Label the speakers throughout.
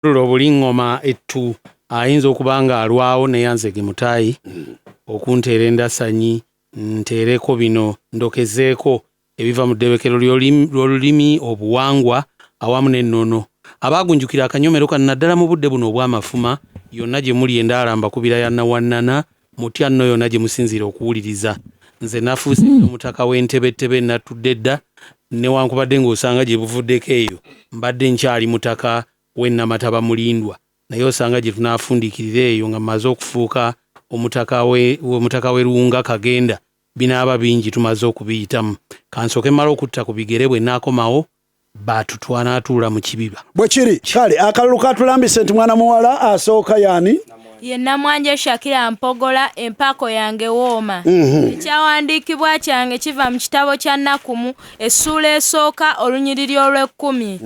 Speaker 1: Bulingoma ettu ayinza okubanga alwawo neyanzege mutayi okunteera endasanyi nteereko bino ndokezeeko ebiva mu ddebekero ly'olulimi obuwangwa awamu n'ennono abaagunjukira akanyomero kano naddala mu budde buno obw'amafuma yonna gye muli endaala mbakubira ya nawannana mutya nno yonna gye musinziira okuwuliriza nze nafuuse omutaka w'entebetebe natudde dda newankubadde ng'osanga gye buvuddeko eyo mbadde nkyali mutaka w'ennamataba mulindwa naye osanga gye tunaafundiikirira eyo nga mmaze okufuuka omutaka w'e Luwunga Kagenda binaaba bingi tumaze okubiyitamu kansooke mmala okutta ku bigere bwe naakomawo baatu twanaatuula mu kibiba
Speaker 2: bwe kiri kale akalulu katulambise nti mwana muwala asooka yaani
Speaker 3: ye Namwanje Shakira Mpogola empako yange wooma ekyawandiikibwa kyange kiva mu kitabo kya Nakkumu essuula esooka olunyiriri olw'ekkumi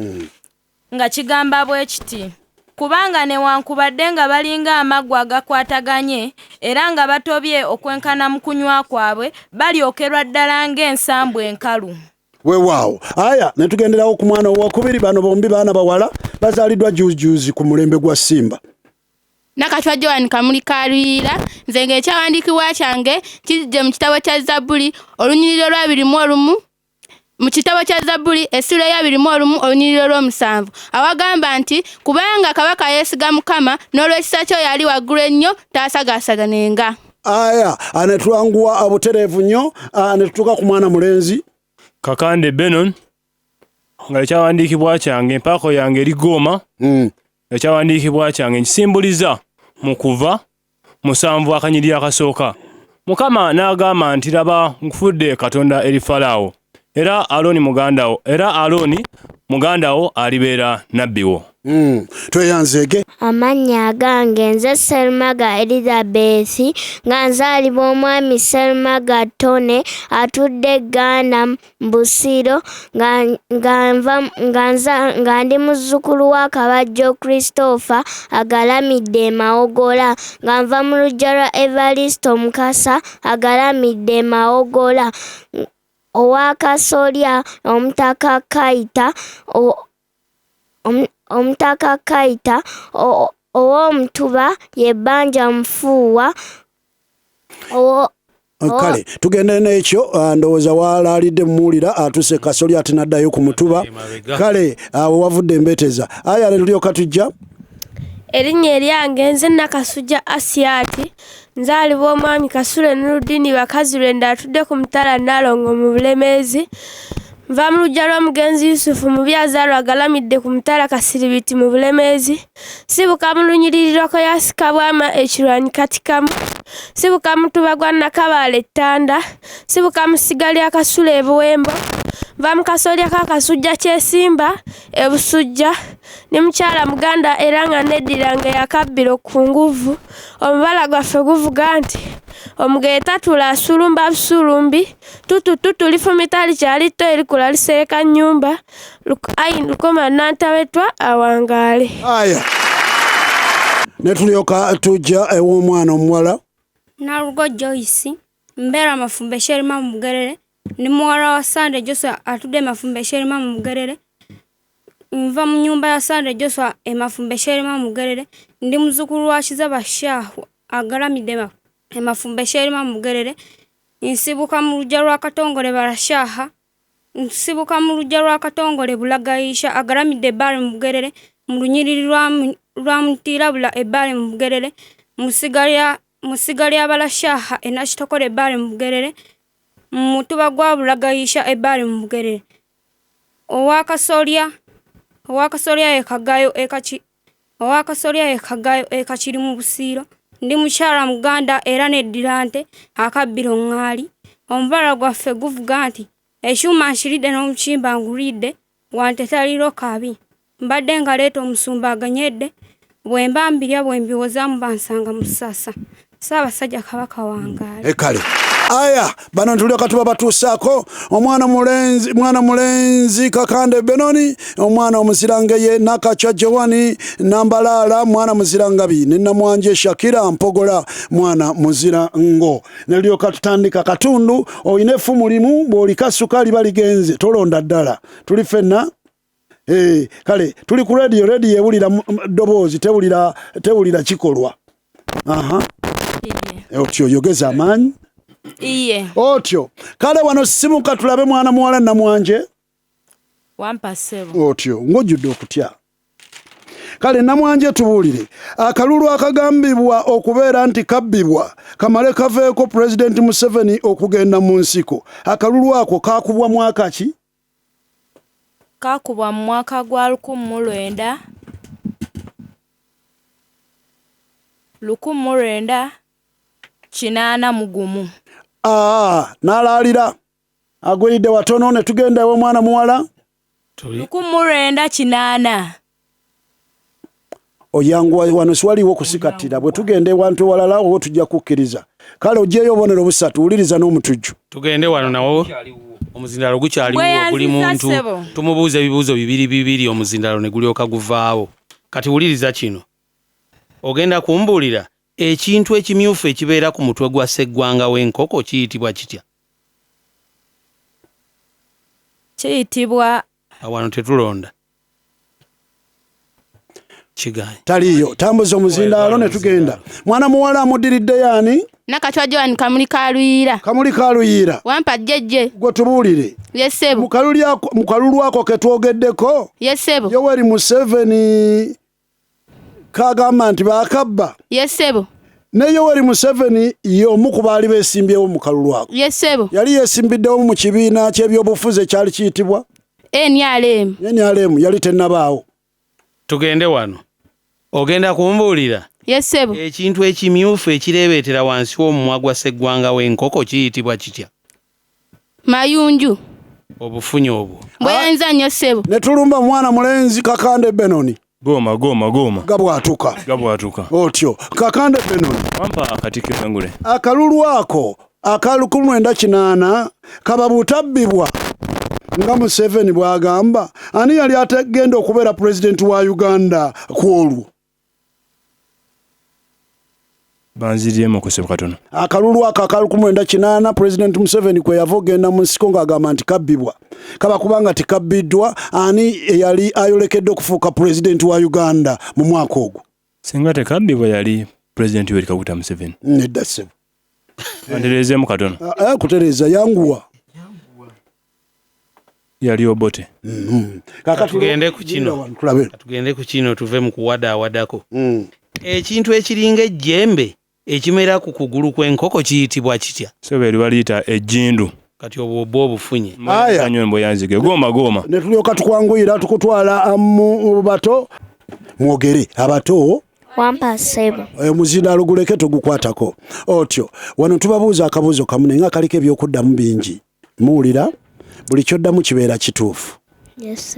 Speaker 3: nga kigamba bwe kiti kubanga newankubadde nga balinga amaggwa agakwataganye era nga batobye okwenkana mu kunywa kwabwe balyokerwa ddala ng'ensambu enkalu.
Speaker 2: Weewaawo aya ne tugenderawo ku mwana owokubiri bano bombi baana bawala bazaaliddwa juuzi ku mulembe gwa Simba.
Speaker 4: Nakatwa Joan Kamuli Kaluyira nze ng'ekyawandiikibwa kyange kijje mu kitabo kya Zabbuli olunyiriri olw'21 mu kitabo kya Zabbuli essula ya 21 olunyiriri olw'omusanvu awagamba nti kubanga kabaka yeesiga Mukama n'olw'ekisa kyo yali waggulu ennyo taasagaasaganenga.
Speaker 2: Aya anetwanguwa abutereevu nnyo anetutuuka ku mwana mulenzi
Speaker 5: Kakande Benon nga ekyawandiikibwa kyange empako yange erigooma ekyawandiikibwa kyange nkisimbuliza mu kuva 7 akanyiriri akasooka Mukama n'agamba nti laba nkufudde Katonda eri Falaawo era Alooni mugandawo alibeera nabbi wo.
Speaker 2: Tweyanzeege.
Speaker 6: Amannya gange nze Selmaga Elizabeth nga nzaalibwa omwami Selmaga Tone atudde Ghana Mbusiro nga ndi muzzukulu wa Kabajjo Christopher agalamidde Mawogola nga nva mu luggya lwa Evaristo Mukasa agalamidde Mawogola owakasolya omutaka Kaita ow'omutuba ye Bbanja Mufuuwa
Speaker 2: kale tugende n'ekyo ndowooza walaalidde mumuwulira atuse kasolya ate n'addayo ku mutuba kale awo wavudde embeeteza aya ne tulyoka tujja
Speaker 7: erinnya eryange nze Nakasujja Asiati nzaalibwa omwami Kasule Nurudini bakazi lwenda atudde ku mutala Nalongo mu Bulemeezi nva mu luggya lw'omugenzi Yusufu mu byazaalwa agalamidde ku mutala Kasiribiti mu Bulemeezi sibuka mu lunyiriri lw'Okoyasika Bwama ekirwanyi Katikamu sibuka mutuba gwa Nakabaala Ettanda sibuka mu ssiga lya Kasule Ebuwembo nva mu kasolya ka Kasujja ky'Esimba Ebusujja ne mukyala muganda era nga neddira nga yakabbiro ku nguvu omubala gwaffe guvuga nti omugere tatula asulumba busulumbi tutu lifumita likyali tto erikula lisereka nnyumba lukoma nantawetwa awangaale.
Speaker 2: Aya ne tulyoka tujja ew'omwana omuwala
Speaker 8: Nalugo Joyce mbeera Mafumbe Sherima mu Bugerere ni muwala wa Sande Joshua atudde Mafumbe Sherima mu Bugerere nva mu nyumba ya Sande Joshua Mafumbe Sherima mu Bugerere ndi muzzukulu wa Kizaba Shahu agalamidde Mafumbe Sherima mu Bugerere nsibuka mu luggya lwa Katongole Barashaha nsibuka mu luggya lwa Katongole Bulagayisha agalamidde Ebbale mu Bugerere mu lunyiriri lwa Mutirabula Ebbale mu Bugerere musiga lya Balashaha Nakitokole Ebbale mu Bugerere mu mutuba gwa Bulagayisha Ebbale mu Bugerere owakasolya Kagayo ekakiri mu Busiiro ndi mukyala muganda era neddirante akabbiro ŋŋaali omubala gwaffe guvuga nti ekyuma nkiridde n'omukimba ngulidde wante taliro kabi mbadde ngaleeta omusumba aganyedde bwe mba mbirya bwe mbiwozaamu bansanga mu Ssaasa Ssaabasajja Kabaka wangaale.
Speaker 2: Kale aya bano tulyoka tuba batuusaako omwana mulenzi Kakande Benoni omwana omuzirange ye Nakatwa Joan Nambalaala mwana muzirangabi ne Namwanje Shakira Mpogola mwana muzirango ne lyoka tutandika katundu oyina effumu limu bw'olikasuka liba ligenze tolonda ddala tuli ffenna kale tuli ku radio ewulira ddoboozi tewulira kikolwa. Otyo yogeza amaanyi.
Speaker 3: Iye.
Speaker 2: Otyo kale wano simuka tulabe mwana muwala Namwanje.
Speaker 3: Wampa ssebo.
Speaker 2: Otyo ng'ojjudde okutya. Kale Namwanje tubuulire akalulu akagambibwa okubeera nti kabbibwa kamale kaveeko President Museveni okugenda mu nsiko. Akalulu ako kaakubwa mwaka ki?
Speaker 3: Kaakubwa mu mwaka gwa 1981. N'alaalira agwiridde watono ne tugenda ewe mwana muwala 1980. Oyanguwa wano siwaliwo kusikatira bwe tugende wantu walala owo tujja kukkiriza. Kale ojeeyo obonero busatu wuliriza n'omutujju. Tugende wano nawo omuzindalo gukyaliwo buli muntu tumubuuza ebibuuzo bibiri omuzindalo ne gulyoka guvaawo. Kati wuliriza kino. Ogenda kumbuulira ekintu ekimyufu ekibeera ku mutwe gwa sseggwanga w'enkoko kiyitibwa kitya? Kiyitibwa wano tetulonda. Kigaye. Taliyo tambuza omuzindalo ne tugenda. Mwana muwala amudiridde yaani?
Speaker 4: Nakatwa Joan Kamuli Kaluyira.
Speaker 2: Kamuli Kaluyira.
Speaker 4: Wampa jjejje.
Speaker 2: Gwe tubuulire.
Speaker 4: Yesebo.
Speaker 2: Mu kalulu ako ke twogeddeko.
Speaker 4: Yesebo.
Speaker 2: Yoweri Museveni kagamba nti baakabba.
Speaker 4: Yesebo.
Speaker 2: Ne Yoweri Museveni y'omu ku baali beesimbyewo mu kalulu ako.
Speaker 4: Yesebo.
Speaker 2: Yali yeesimbiddewo mu kibiina ky'ebyobufuzi ekyali kiyitibwa NRM. Yali tennabaawo. Tugende wano. Ogenda kumbuulira? Yesebo. Ekintu ekimyufu ekireebeetera wansi w'omumwa gwa sseggwanga w'enkoko kiyitibwa kitya?
Speaker 4: Mayunju.
Speaker 2: Obufunye obwo.
Speaker 4: Bweyanza nnyo ssebo. Ne
Speaker 2: tulumba mwana mulenzi Kakande Benoni.
Speaker 5: Goma.
Speaker 2: Gabwatuka. Otyo. Kakande Benoni.
Speaker 5: Wampa akatikkiro Engule.
Speaker 2: Akalulu ako aka 1980 kaba butabbibwa. Nga Museveni bwagamba ani yali ategenda okubeera president wa Uganda ku olwo.
Speaker 5: Banziriemu kusebo katono.
Speaker 2: Akalulu aka 1980 President Museveni kwe yava ogenda mu nsiko ng'agamba nti kabbibwa. Kaba kubanga tikabbiddwa ani yali ayolekedde okufuuka president wa Uganda mu mwaka ogwo.
Speaker 5: Singa tekabbibwa yali president Yoweri Kaguta Museveni.
Speaker 2: Nedda ssebo.
Speaker 5: Andireezeemu katono.
Speaker 2: Kutereeza yanguwa.
Speaker 5: Yali obote.
Speaker 1: Tugende ku kino tuve mu kuwadaawadako. Ekintu ekiringa ejjembe ekimera ku kugulu kw'enkoko kiyitibwa kitya?
Speaker 5: Sobeeri baliyita ejjindu.
Speaker 1: Kati obwo obufunye.
Speaker 5: Nyombo yanzige goma.
Speaker 2: Ne tulyoka tukwanguyira tukutwala mu bato mwogere abato.
Speaker 6: Wampa ssebo.
Speaker 2: Omuzindalo guleke tugukwatako. Otyo wano tubabuuza akabuuzo kamu naye nga kaliko ebyokuddamu bingi. Muwulira buli kyoddamu kibeera kituufu.
Speaker 6: Yes.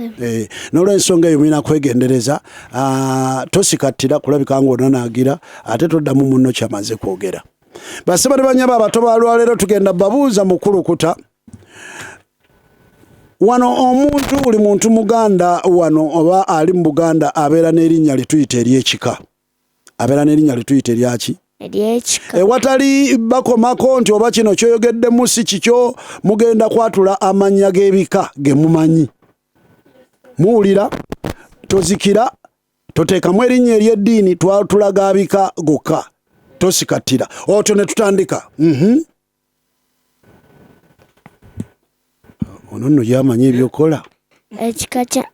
Speaker 2: N'olw'ensonga eyo mulina kwegendereza tosikattira kulabika ng'onanaagira ate toddamu munno kyamaze kwogera. Baseba ne banyaba abato balwaleero tugenda babuuza mukulukuta. Wano omuntu buli muntu Muganda wano oba ali mu Buganda abeera n'erinnya lituyita ery'ekika. Abeera n'erinnya lituyita eryaki?
Speaker 6: Ery'ekika.
Speaker 2: Watali bakomako nti oba kino kyoyogeddemu si kikyo mugenda kwatula amannya g'ebika ge mumanyi. Muwulira tozikira toteekamu erinnya ery'eddiini twatulaga abika gokka tosikattira. Otyo ne tutandika. Ono nno yamanyi ebyokola.
Speaker 6: Ekika kya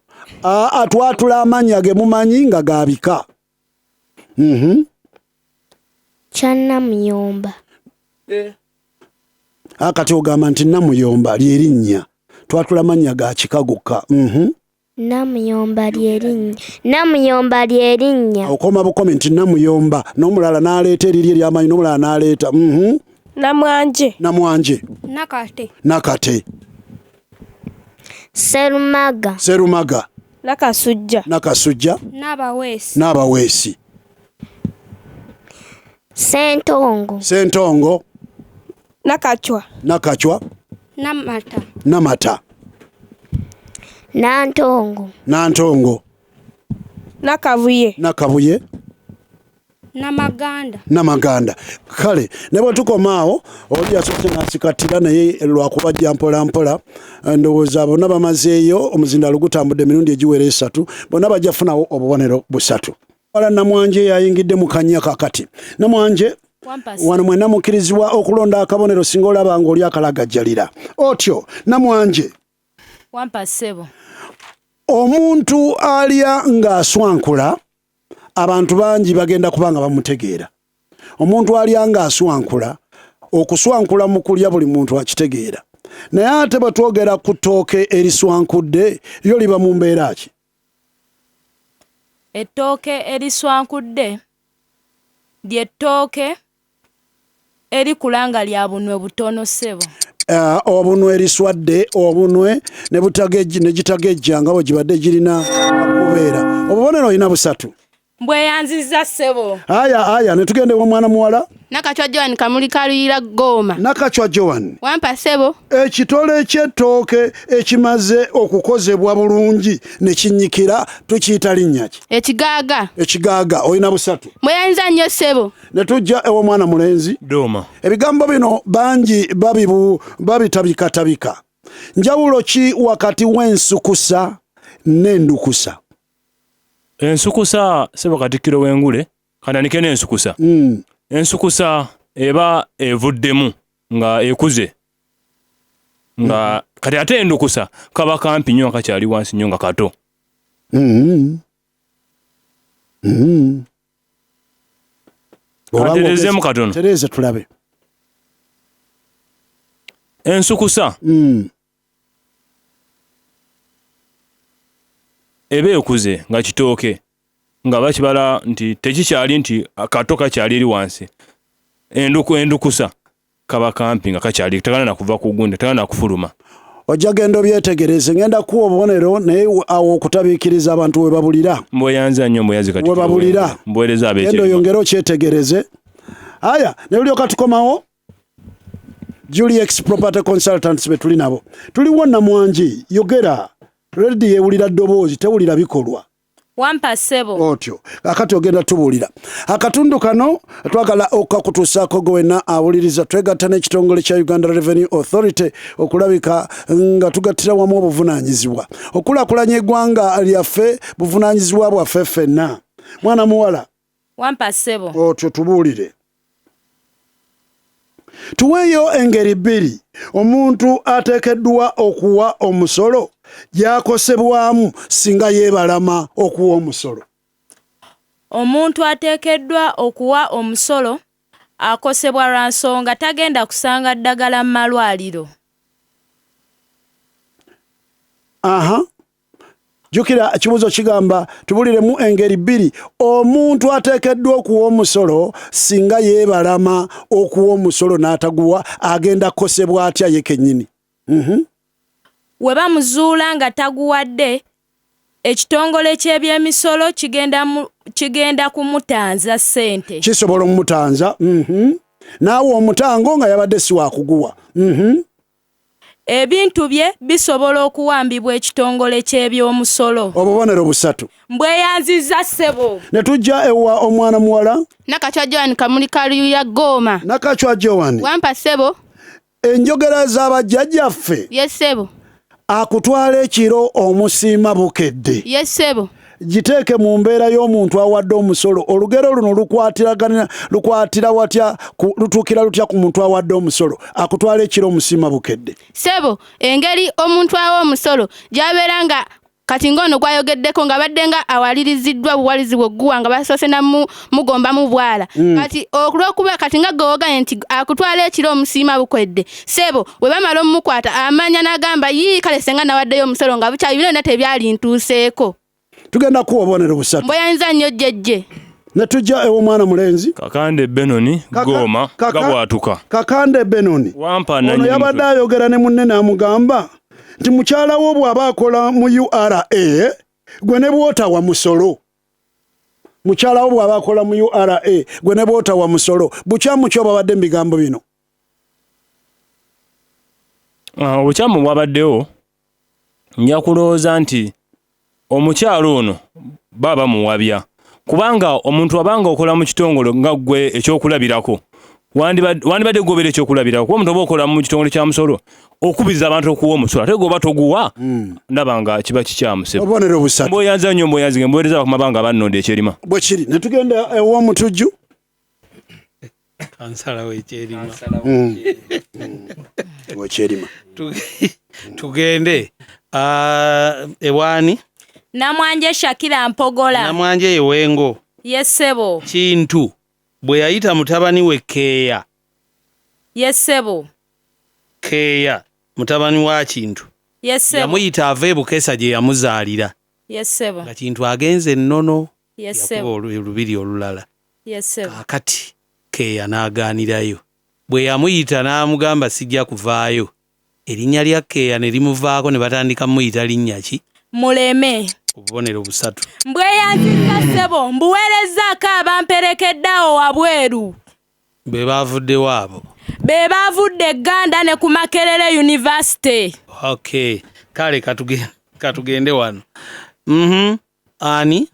Speaker 2: twatula amannya ge mumanyi nga gabika.
Speaker 6: Kya Namuyomba.
Speaker 2: Kati ogamba nti Namuyomba lyerinnya twatula amannya ga kika gokka.
Speaker 6: Namuyomba lyerinnya.
Speaker 2: Okoma bukomi nti Namuyomba n'omulala n'aleeta erirye ery'amanyi n'omulala n'aleeta. Namwanje. Nakate. Serumaga. Nakasujja. N'abaweesi. Sentongo. Nakachwa. Namata.
Speaker 6: Nantongo.
Speaker 2: Nakabuye. Namaganda. Kale ne bwe tukomaawo oli yasooke n'asikatira naye lwakubajja mpola ndowooza bonna bamazeeyo omuzindaalo gutambudde emirundi egiwera 3 bonna bajja funawo obubonero 3. Wala Namwanje yayingidde mu kannya kakati. Namwanje wano mwenna mukkirizibwa okulonda akabonero singa olaba ng'oli akalagajjalira. Otyo Namwanje.
Speaker 3: Wampa ssebo.
Speaker 2: Omuntu alya ng'aswankula abantu bangi bagenda kubanga bamutegeera. Omuntu alya ng'aswankula, okuswankula mu kulya buli muntu akitegeera. Naye ate batwogera ku ttooke eriswankudde lyo liba mu mbeera ki?
Speaker 3: Ettooke eriswankudde ly'ettooke erikula nga lya bunwe butono ssebo. Obunwe eriswadde obunwe ne gitagejja nga bwe gibadde girina kubeera. Obubonero olina 3. Mbweyanziza ssebo.
Speaker 2: Aya ne tugende omwana muwala.
Speaker 4: Nakachwa Joan Kamuli Kaluyira Goma.
Speaker 2: Nakachwa Joan.
Speaker 4: Wampa ssebo.
Speaker 2: Ekitole ky'ettooke ekimaze okukozebwa bulungi ne kinyikira tukiyita linnya ki? Ekigaaga olina 3.
Speaker 4: Mbweyanziza nnyo ssebo.
Speaker 2: Ne tujja ew'omwana mulenzi.
Speaker 5: Doma.
Speaker 2: Ebigambo bino bangi babitabikatabika. Njawulo ki wakati w'ensukusa n'endukusa?
Speaker 5: Ensukusa sebo Katikkiro w'Engule kananike n'ensukusa. Ensukusa eba evuddemu nga ekuze nga kati ate endukusa kaba kampi nnyo kakyali wansi nnyo nga kato. Katerezemu katono.
Speaker 2: Tereze tulabe.
Speaker 5: Ensukusa ebe ekuze nga kitooke nga bakibala nti tekikyali nti kato kakyali eri wansi. Endukusa kaba kampi nga kakyali tegana na kuva ku gunde tegana na kufuluma.
Speaker 2: Ojja genda obyetegereze ngenda kuwa obubonero naye awo okutabiikiriza abantu we babulira.
Speaker 5: Mbweyanza nnyo mbweyazi kati.
Speaker 2: We babulira.
Speaker 5: Mbwereza abeekyo.
Speaker 2: Genda oyongere okyetegereze. Aya ne bulyoka tukomawo. Juliex Property Consultants be tuli nabo. Tuliwo Namwanje yogera. Radio yewulira ddoboozi tewulira bikolwa.
Speaker 3: Wampa ssebo.
Speaker 2: Otyo akati ogenda tubuulira akatundu kano twagala okakutuusaako gwenna awuliriza twegatta n'ekitongole kya Uganda Revenue Authority okulabika nga tugattira wamu obuvunaanyizibwa okulaakulanya eggwanga lyaffe buvunaanyizibwa bwaffe ffenna. Mwana muwala.
Speaker 3: Wampa ssebo.
Speaker 2: Otyo tubuulire. Tuweeyo engeri 2 omuntu ateekeddwa okuwa omusolo gyakosebwamu singa yeebalama okuwa omusolo.
Speaker 3: Omuntu ateekeddwa okuwa omusolo akosebwa lwa nsonga tagenda kusanga ddagala mu malwaliro.
Speaker 2: Jukira ekibuuzo kigamba tubuliremu engeri 2 omuntu ateekeddwa okuwa omusolo singa yeebalama okuwa omusolo n'ataguwa agenda kosebwa atya ye kennyini.
Speaker 3: We bamuzuula nga taguwadde ekitongole ky'ebyemisolo kigenda kumutanza ssente.
Speaker 2: Kisobola omutanza. Naawe omutango nga yabadde si wakuguwa.
Speaker 3: Ebintu bye bisobola okuwambibwa ekitongole ky'ebyomusolo.
Speaker 2: Obubonero 3.
Speaker 3: Mbweyanziza ssebo.
Speaker 2: Ne tujja ewa omwana muwala.
Speaker 4: Nakachwa Joan Kamuli Kaluyira Goma.
Speaker 2: Nakachwa Joan.
Speaker 4: Wampa ssebo.
Speaker 2: Enjogera z'abajjajjaffe.
Speaker 4: Yes ssebo.
Speaker 2: Akutwala ekiro omusiima bukedde.
Speaker 4: Yes ssebo.
Speaker 2: Giteeke mu mbeera y'omuntu awadde omusolo. Olugero luno lukwatira watya lutuukira lutya ku muntu awadde omusolo akutwala ekiro omusiima bukedde.
Speaker 4: Ssebo engeri omuntu awa omusolo gy'abeera nga kati ng'ono gwayogeddeko nga badde nga awaliriziddwa buwalizi bw'ogguwa nga basoose mugomba mu bwala. Kati olw'okuba kati nga gwewogaye nti akutwala ekiro omusiima bukwedde. Ssebo bwe bamala omukwata amanya n'agamba kale senga nawaddeyo omusolo nga bukyayi byonna tebyali ntuuseeko.
Speaker 2: Tugenda kuwa obubonero 3.
Speaker 4: Mbweyanziza nnyo jjejje.
Speaker 2: Ne tujja ew'omwana mulenzi.
Speaker 5: Kakande Benoni Goma gabwatuka.
Speaker 2: Kakande Benoni.
Speaker 5: Wampa nanyi.
Speaker 2: Ono yabadde ayogera ne munne n'amugamba nti mukyala wo bw'aba akola mu URA gwe ne bw'otawa musolo. Mukyala wo bw'aba akola mu URA gwe ne bw'otawa musolo. Bukyamu ki obabadde mu bigambo bino?
Speaker 5: Obukyamu bwabaddewo nja kulowooza nti omukyalo ono baba muwabya kubanga omuntu abanga okola mu kitongole nga gwe ekyokulabirako wandibadde gobera ekyokulabirako kuba omuntu oba okola mu kitongole kya musolo okubiriza abantu okuwa omusolo ate goba toguwa ndaba nga kiba kikyamu ssebo
Speaker 2: obubonero busatu
Speaker 5: mboyanza nnyo mboyanzige mbuweereza bakumabanga bannonda ekyerima
Speaker 2: bwe kiri ne tugenda ew'omutujju
Speaker 1: kansalawo ekyerima
Speaker 2: wekyerima
Speaker 1: tugende ewaani
Speaker 3: Namwanje Shakira Mpogola.
Speaker 1: Namwanje Yewengo.
Speaker 3: Yesebo.
Speaker 1: Kintu bwe yayita mutabani we Keya.
Speaker 3: Yesebo.
Speaker 1: Keya mutabani wa Kintu.
Speaker 3: Yesebo.
Speaker 1: Yamuyita ave Bukesa gye yamuzaalira.
Speaker 3: Yesebo.
Speaker 1: Nga Kintu agenze nnono.
Speaker 3: Yesebo.
Speaker 1: Olubiri olulala.
Speaker 3: Yesebo.
Speaker 1: Kakati Keya n'agaanirayo. Bwe yamuyita n'amugamba sijja kuvaayo. Erinnya lya Keya ne limuvaako ne batandika muyita linnya ki?
Speaker 3: Muleme.
Speaker 1: Obubonero busatu.
Speaker 3: Mbweyanzizza ssebo mbuweerezzaako abamperekeddeawo wabweru.
Speaker 1: Be baavudde waabo.
Speaker 3: Be baavudde Uganda ne ku Makerere University.
Speaker 1: Okay. Kale katugende wano. Ani?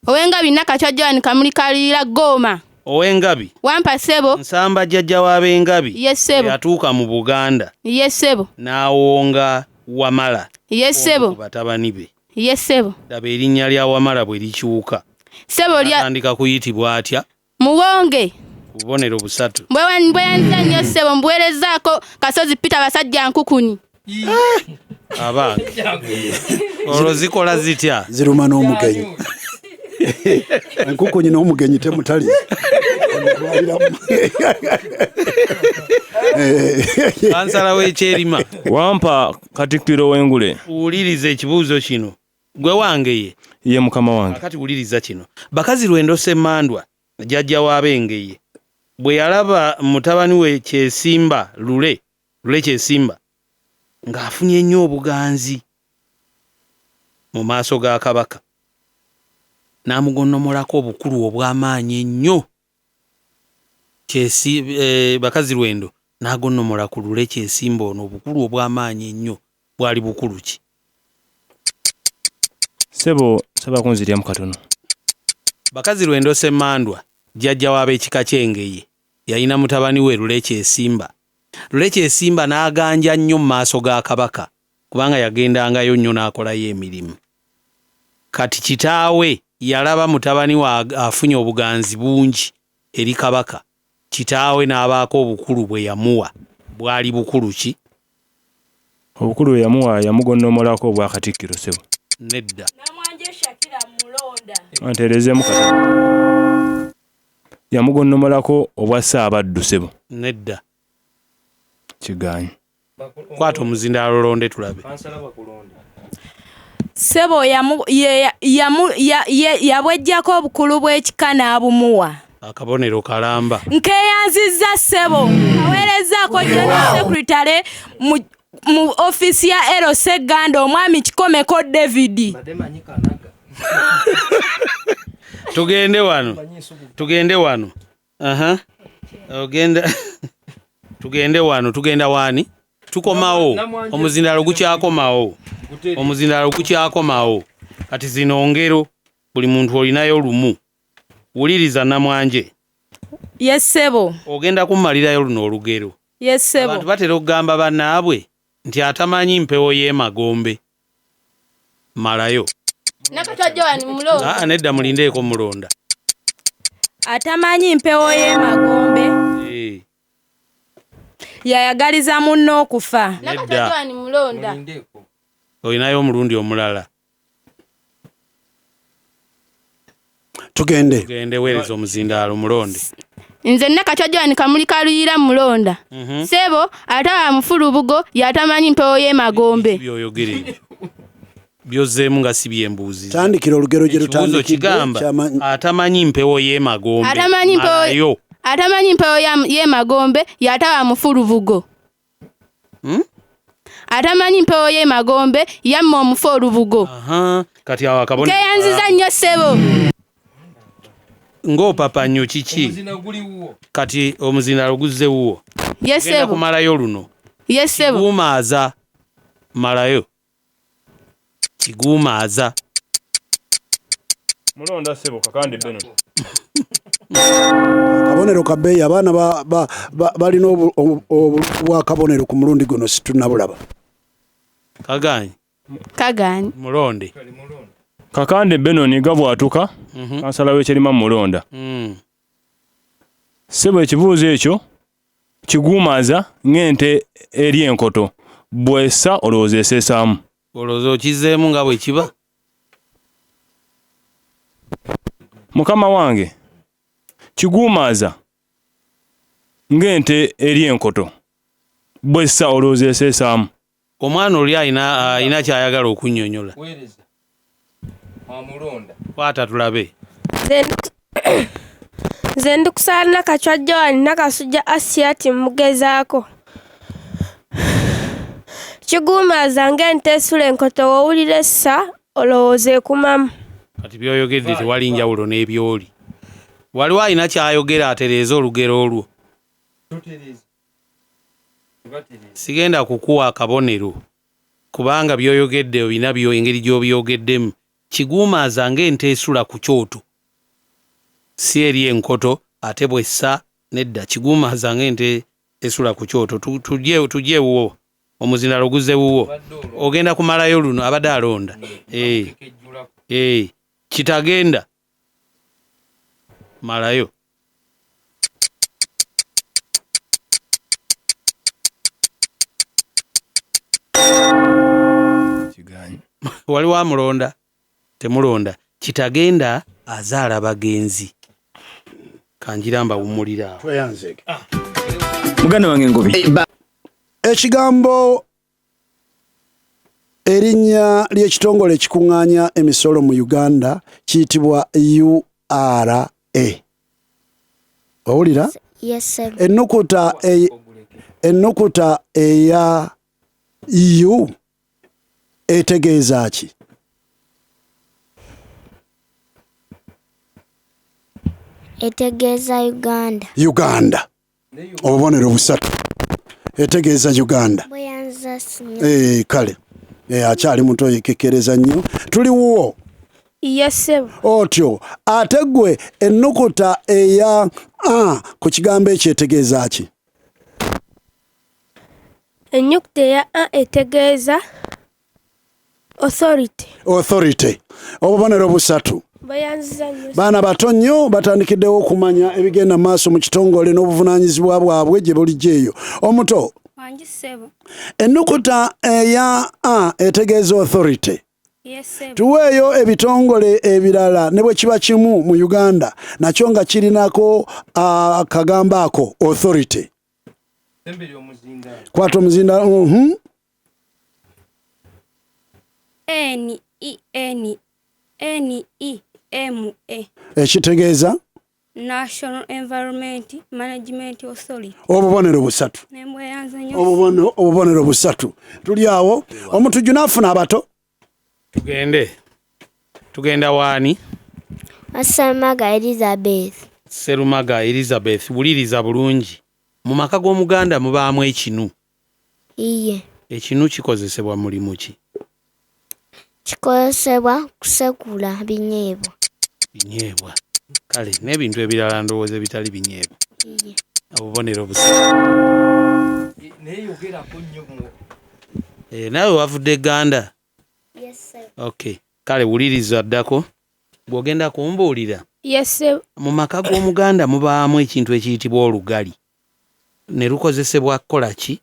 Speaker 4: Owengabi Nakachwa Kamulikalira Goma.
Speaker 1: Owengabi.
Speaker 4: Wampa ssebo.
Speaker 1: Nsamba jjajja w'Abengabi.
Speaker 4: Yes ssebo.
Speaker 1: Yatuuka mu Buganda.
Speaker 4: Yes ssebo.
Speaker 1: N'awonga Wamala.
Speaker 4: Yes ssebo.
Speaker 1: Batabani be.
Speaker 4: Yes ssebo.
Speaker 1: Daba erinnya lya Wamala bwe likyuka.
Speaker 4: Ssebo lya
Speaker 1: atandika kuyitibwa atya?
Speaker 4: Muwonge.
Speaker 1: Obubonero busatu.
Speaker 4: Mbweyanza nnyo ssebo mbuweerezzaako Kasozi Peter Basajja Nkukuni.
Speaker 1: Abaana. Olwo zikola zitya?
Speaker 2: Ziruma n'omugenyi. Enkukunyi n'omugenyi temutali.
Speaker 1: Kansalawo ekyerima.
Speaker 5: Wampa Katikkiro w'Engule.
Speaker 1: Wuliriza ekibuuzo kino. Gwe wange
Speaker 5: ye mukama wange.
Speaker 1: Kati wuliriza kino. Bakazi Lwendo Ssemandwa jjajja w'Abengeye. Bwe yalaba mutabani we Kyesimba Lule Kyesimba ng'afunye nnyo obuganzi mu maaso ga Kabaka. N'amugonnomolako obukulu obw'amaanyi ennyo. Bakazi Lwendo n'agonnomola ku Lule Kyesimba ono obukulu obw'amaanyi ennyo. Bwali bukulu ki?
Speaker 5: Ssebo saba kunziryamu katono.
Speaker 1: Bakazi Lwendo Ssemandwa jjajja w'ab'ekika ky'Engeye yalina mutabani we Lule Kyesimba. Lule Kyesimba n'aganja nnyo mu maaso ga Kabaka kubanga yagendangayo nnyo n'akolayo emirimu. Kati kitaawe yalaba mutabani we afunye obuganzi bungi eri Kabaka. Kitaawe n'abaako obukulu bwe yamuwa. Bwali bukulu ki?
Speaker 5: Obukulu bwe yamuwa yamugonnomolako obwa Katikkiro ssebo.
Speaker 1: Nedda.
Speaker 3: Namwanje Shakira mulonda.
Speaker 5: Anterezeemu katono. Yamugonnomolako obwa Ssaabaddu ssebo.
Speaker 1: Nedda.
Speaker 5: Kigaanyi.
Speaker 1: Kwata omuzindaalo londe tulabe.
Speaker 3: Ssebo yabwejjako obukulu bw'ekika n'abumuwa.
Speaker 1: Akabonero kalamba.
Speaker 3: Nkeyanzizza ssebo aweerezzaako General Secretary mu ofisi ya Ero Ssegganda omwami Kikomeko David.
Speaker 1: Tugende wano. Tugenda wani? Tukomawo. Omuzindaalo gukyakomawo. Kati zino ngero buli muntu olinayo lumu. Wuliriza Namwanje.
Speaker 3: Yes ssebo.
Speaker 1: Ogenda kummalirayo luno olugero.
Speaker 3: Yes ssebo.
Speaker 1: Abantu batera okugamba bannaabwe nti atamanyi mpewo y'emagombe. Malayo.
Speaker 4: Nakachwa mulonda.
Speaker 1: Nedda mulindeeko mulonda.
Speaker 3: Atamanyi mpewo y'emagombe. Yayagaliza munno okufa.
Speaker 4: Nakachwa mulonda.
Speaker 1: Olinayo omulundi omulala.
Speaker 2: Tugende
Speaker 1: weereza omuzindaalo mulonde.
Speaker 4: Nze Nakachwa Kamulikalira mulonda. Ssebo ataba mufulubugo yatamanyi mpewo y'emagombe.
Speaker 1: Byoyogere. Byozeemu nga si byembuuzi.
Speaker 2: Tandikira olugero gye
Speaker 1: lutandikidde. Kigamba atamanyi mpewo y'emagombe.
Speaker 4: Atamanyi mpewo y'emagombe yataba mufulubugo. Atamanyi mpewo y'emagombe yamma omufu olubugo.
Speaker 1: Kati awo akabonero.
Speaker 4: Keyanziza nnyo ssebo.
Speaker 1: Ng'opapa nnyo kiki? Kati omuzindaalo guzze wuwo.
Speaker 4: Yes ssebo.
Speaker 1: Genda kumalayo luno.
Speaker 4: Yes ssebo.
Speaker 1: Kiguumaaza. Malayo. Kiguumaaza.
Speaker 5: Mulonda ssebo Kakande Benon.
Speaker 2: Kabonero kabbeeyi abaana balina obwakabonero ku mulundi guno situnabulaba.
Speaker 1: Kagaanyi mulonde
Speaker 5: Kakande Benon nga bwatuka kansala w'ekirima mulonda. Ssebo ekibuuzo ekyo kigumaza ng'ente eri enkoto bwessa olowooza esesaamu.
Speaker 1: olowooza okizeemu nga bwe kiba.
Speaker 5: Mukama wange kigumaza ng'ente eri enkoto bwessa olowooza esesaamu.
Speaker 1: Omwana oli ayina kyayagala okunnyonnyola. Kwata tulabe.
Speaker 7: Nze ndikusaala Nakachwa wani Nakasujja Asiati mugezaako. Kigumaza ng'ente esula enkoto w'owulira essa olowooza ekumamu.
Speaker 1: Kati by'oyogedde tewali njawulo n'ebyoli. Waliwo alina ky'ayogera atereeza olugero olwo. Sigenda kukuwa akabonero kubanga by'oyogedde olina engeri gy'obyogeddemu. Kigumaza ng'ente esula ku kyoto si eri enkoto ate bwessa nedda. Kigumaza ng'ente esula ku kyoto. Tujje wuwo omuzindalo guzze wuwo ogenda kumalayo luno abadde alonda. Kitagenda malayo. Waliwo amulonda temulonda. Kitagenda azaala bagenzi. Kanjiramba wumulira.
Speaker 2: Tweyanzeke.
Speaker 9: Muganda wange Ngobi.
Speaker 2: Ekigambo erinnya ly'ekitongole ekikuŋŋaanya emisolo mu Uganda kiyitibwa URA. Owulira?
Speaker 6: Yes, sir.
Speaker 2: Ennukuta eya U etegeeza ki?
Speaker 6: Etegeeza Uganda.
Speaker 2: Uganda. Obubonero busatu. Etegeeza Uganda.
Speaker 6: Bweyanza sinyo.
Speaker 2: Kale. Akyali muto yekekereza nnyo. Tuliwo.
Speaker 7: Yes, sir.
Speaker 2: Otyo ate ggwe ennukuta eya ku kigambo ekyo etegeeza ki?
Speaker 7: Ennyukuta eya etegeeza authority.
Speaker 2: Authority. Obubonero busatu. Baana bato nnyo batandikiddewo okumanya ebigenda maaso mu kitongole n'obuvunaanyizibwa bwabwe gye bulijjo eyo. Omuto.
Speaker 8: Wangi ssebo.
Speaker 2: Ennukuta eya etegeeza authority.
Speaker 8: Yes, sir.
Speaker 2: Tuweeyo ebitongole ebirala ne bwe kiba kimu mu Uganda nakyo nga kirinako akagamba ako authority. Kwata omuzinda.
Speaker 8: NEMA.
Speaker 2: Ekitegeeza
Speaker 8: National Environment Management Authority.
Speaker 2: Obubonero busatu. Obubonero busatu. Tuli awo omuntu junaafuna abato.
Speaker 1: Tugenda waani?
Speaker 6: Serumaga Elizabeth.
Speaker 1: Serumaga Elizabeth. Wuliriza bulungi. Mu maka g'Omuganda mubaamu ekinu.
Speaker 6: Iye.
Speaker 1: Ekinu kikozesebwa mulimu ki?
Speaker 6: Kikozesebwa kusekula binyeebwa.
Speaker 1: Binyeebwa. Kale n'ebintu ebirala ndowooza ebitali binyeebwa.
Speaker 6: Iye.
Speaker 1: Obubonero busatu. Naawe wavudde Uganda?
Speaker 6: Yes, sir.
Speaker 1: Okay. Kale wuliriza ddako. Bw'ogenda kumbuulira.
Speaker 7: Yes, sir.
Speaker 1: Mu maka g'Omuganda mubaamu ekintu ekiyitibwa olugali. Ne lukozesebwa kukola ki?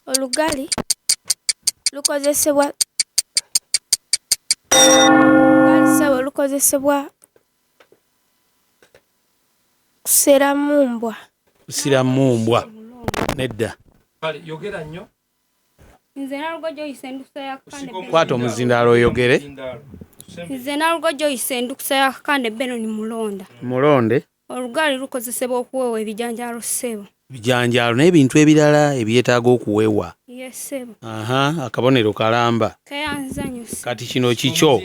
Speaker 7: Olugali lukozesebwa kusera mumbwa.
Speaker 1: Kusira mumbwa. Nedda.
Speaker 5: Kale yogera nnyo.
Speaker 8: Nze nalugo Joyce endukusa ya Kakande Benon.
Speaker 1: Kwata omuzindaalo oyogere.
Speaker 8: Nze nalugo Joyce endukusa ya Kakande Benon mulonda.
Speaker 1: Mulonde.
Speaker 8: Olugali lukozesebwa okuweewa ebijanjaalo ssebo.
Speaker 1: Bijanjaalo n'ebintu ebirala ebyetaaga okuweewa.
Speaker 8: Yes, sebo.
Speaker 1: Akabonero kalamba.
Speaker 8: Kayanza nnyo.
Speaker 1: Kati kino kikyo.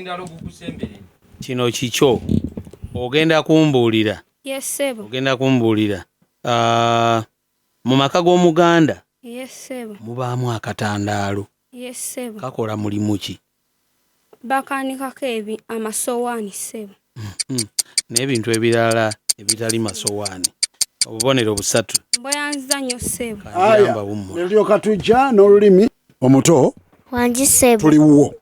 Speaker 1: Kino kikyo. Ogenda kumbuulira.
Speaker 8: Yes, sebo.
Speaker 1: Ogenda kumbuulira. Mu maka g'Omuganda.
Speaker 8: Yes, sebo.
Speaker 1: Mubaamu akatandaalo.
Speaker 8: Yes, sebo.
Speaker 1: Kakola mulimu ki?
Speaker 8: bakanikako amasowaani ssebo.
Speaker 1: N'ebintu ebirala ebitali masowaani. Obubonero busatu.
Speaker 8: Mbweyanziza nnyo ssebo.
Speaker 2: Aya, nelyoka tujja n'olulimi omuto.
Speaker 6: Wangi ssebo.
Speaker 2: Tuliwo.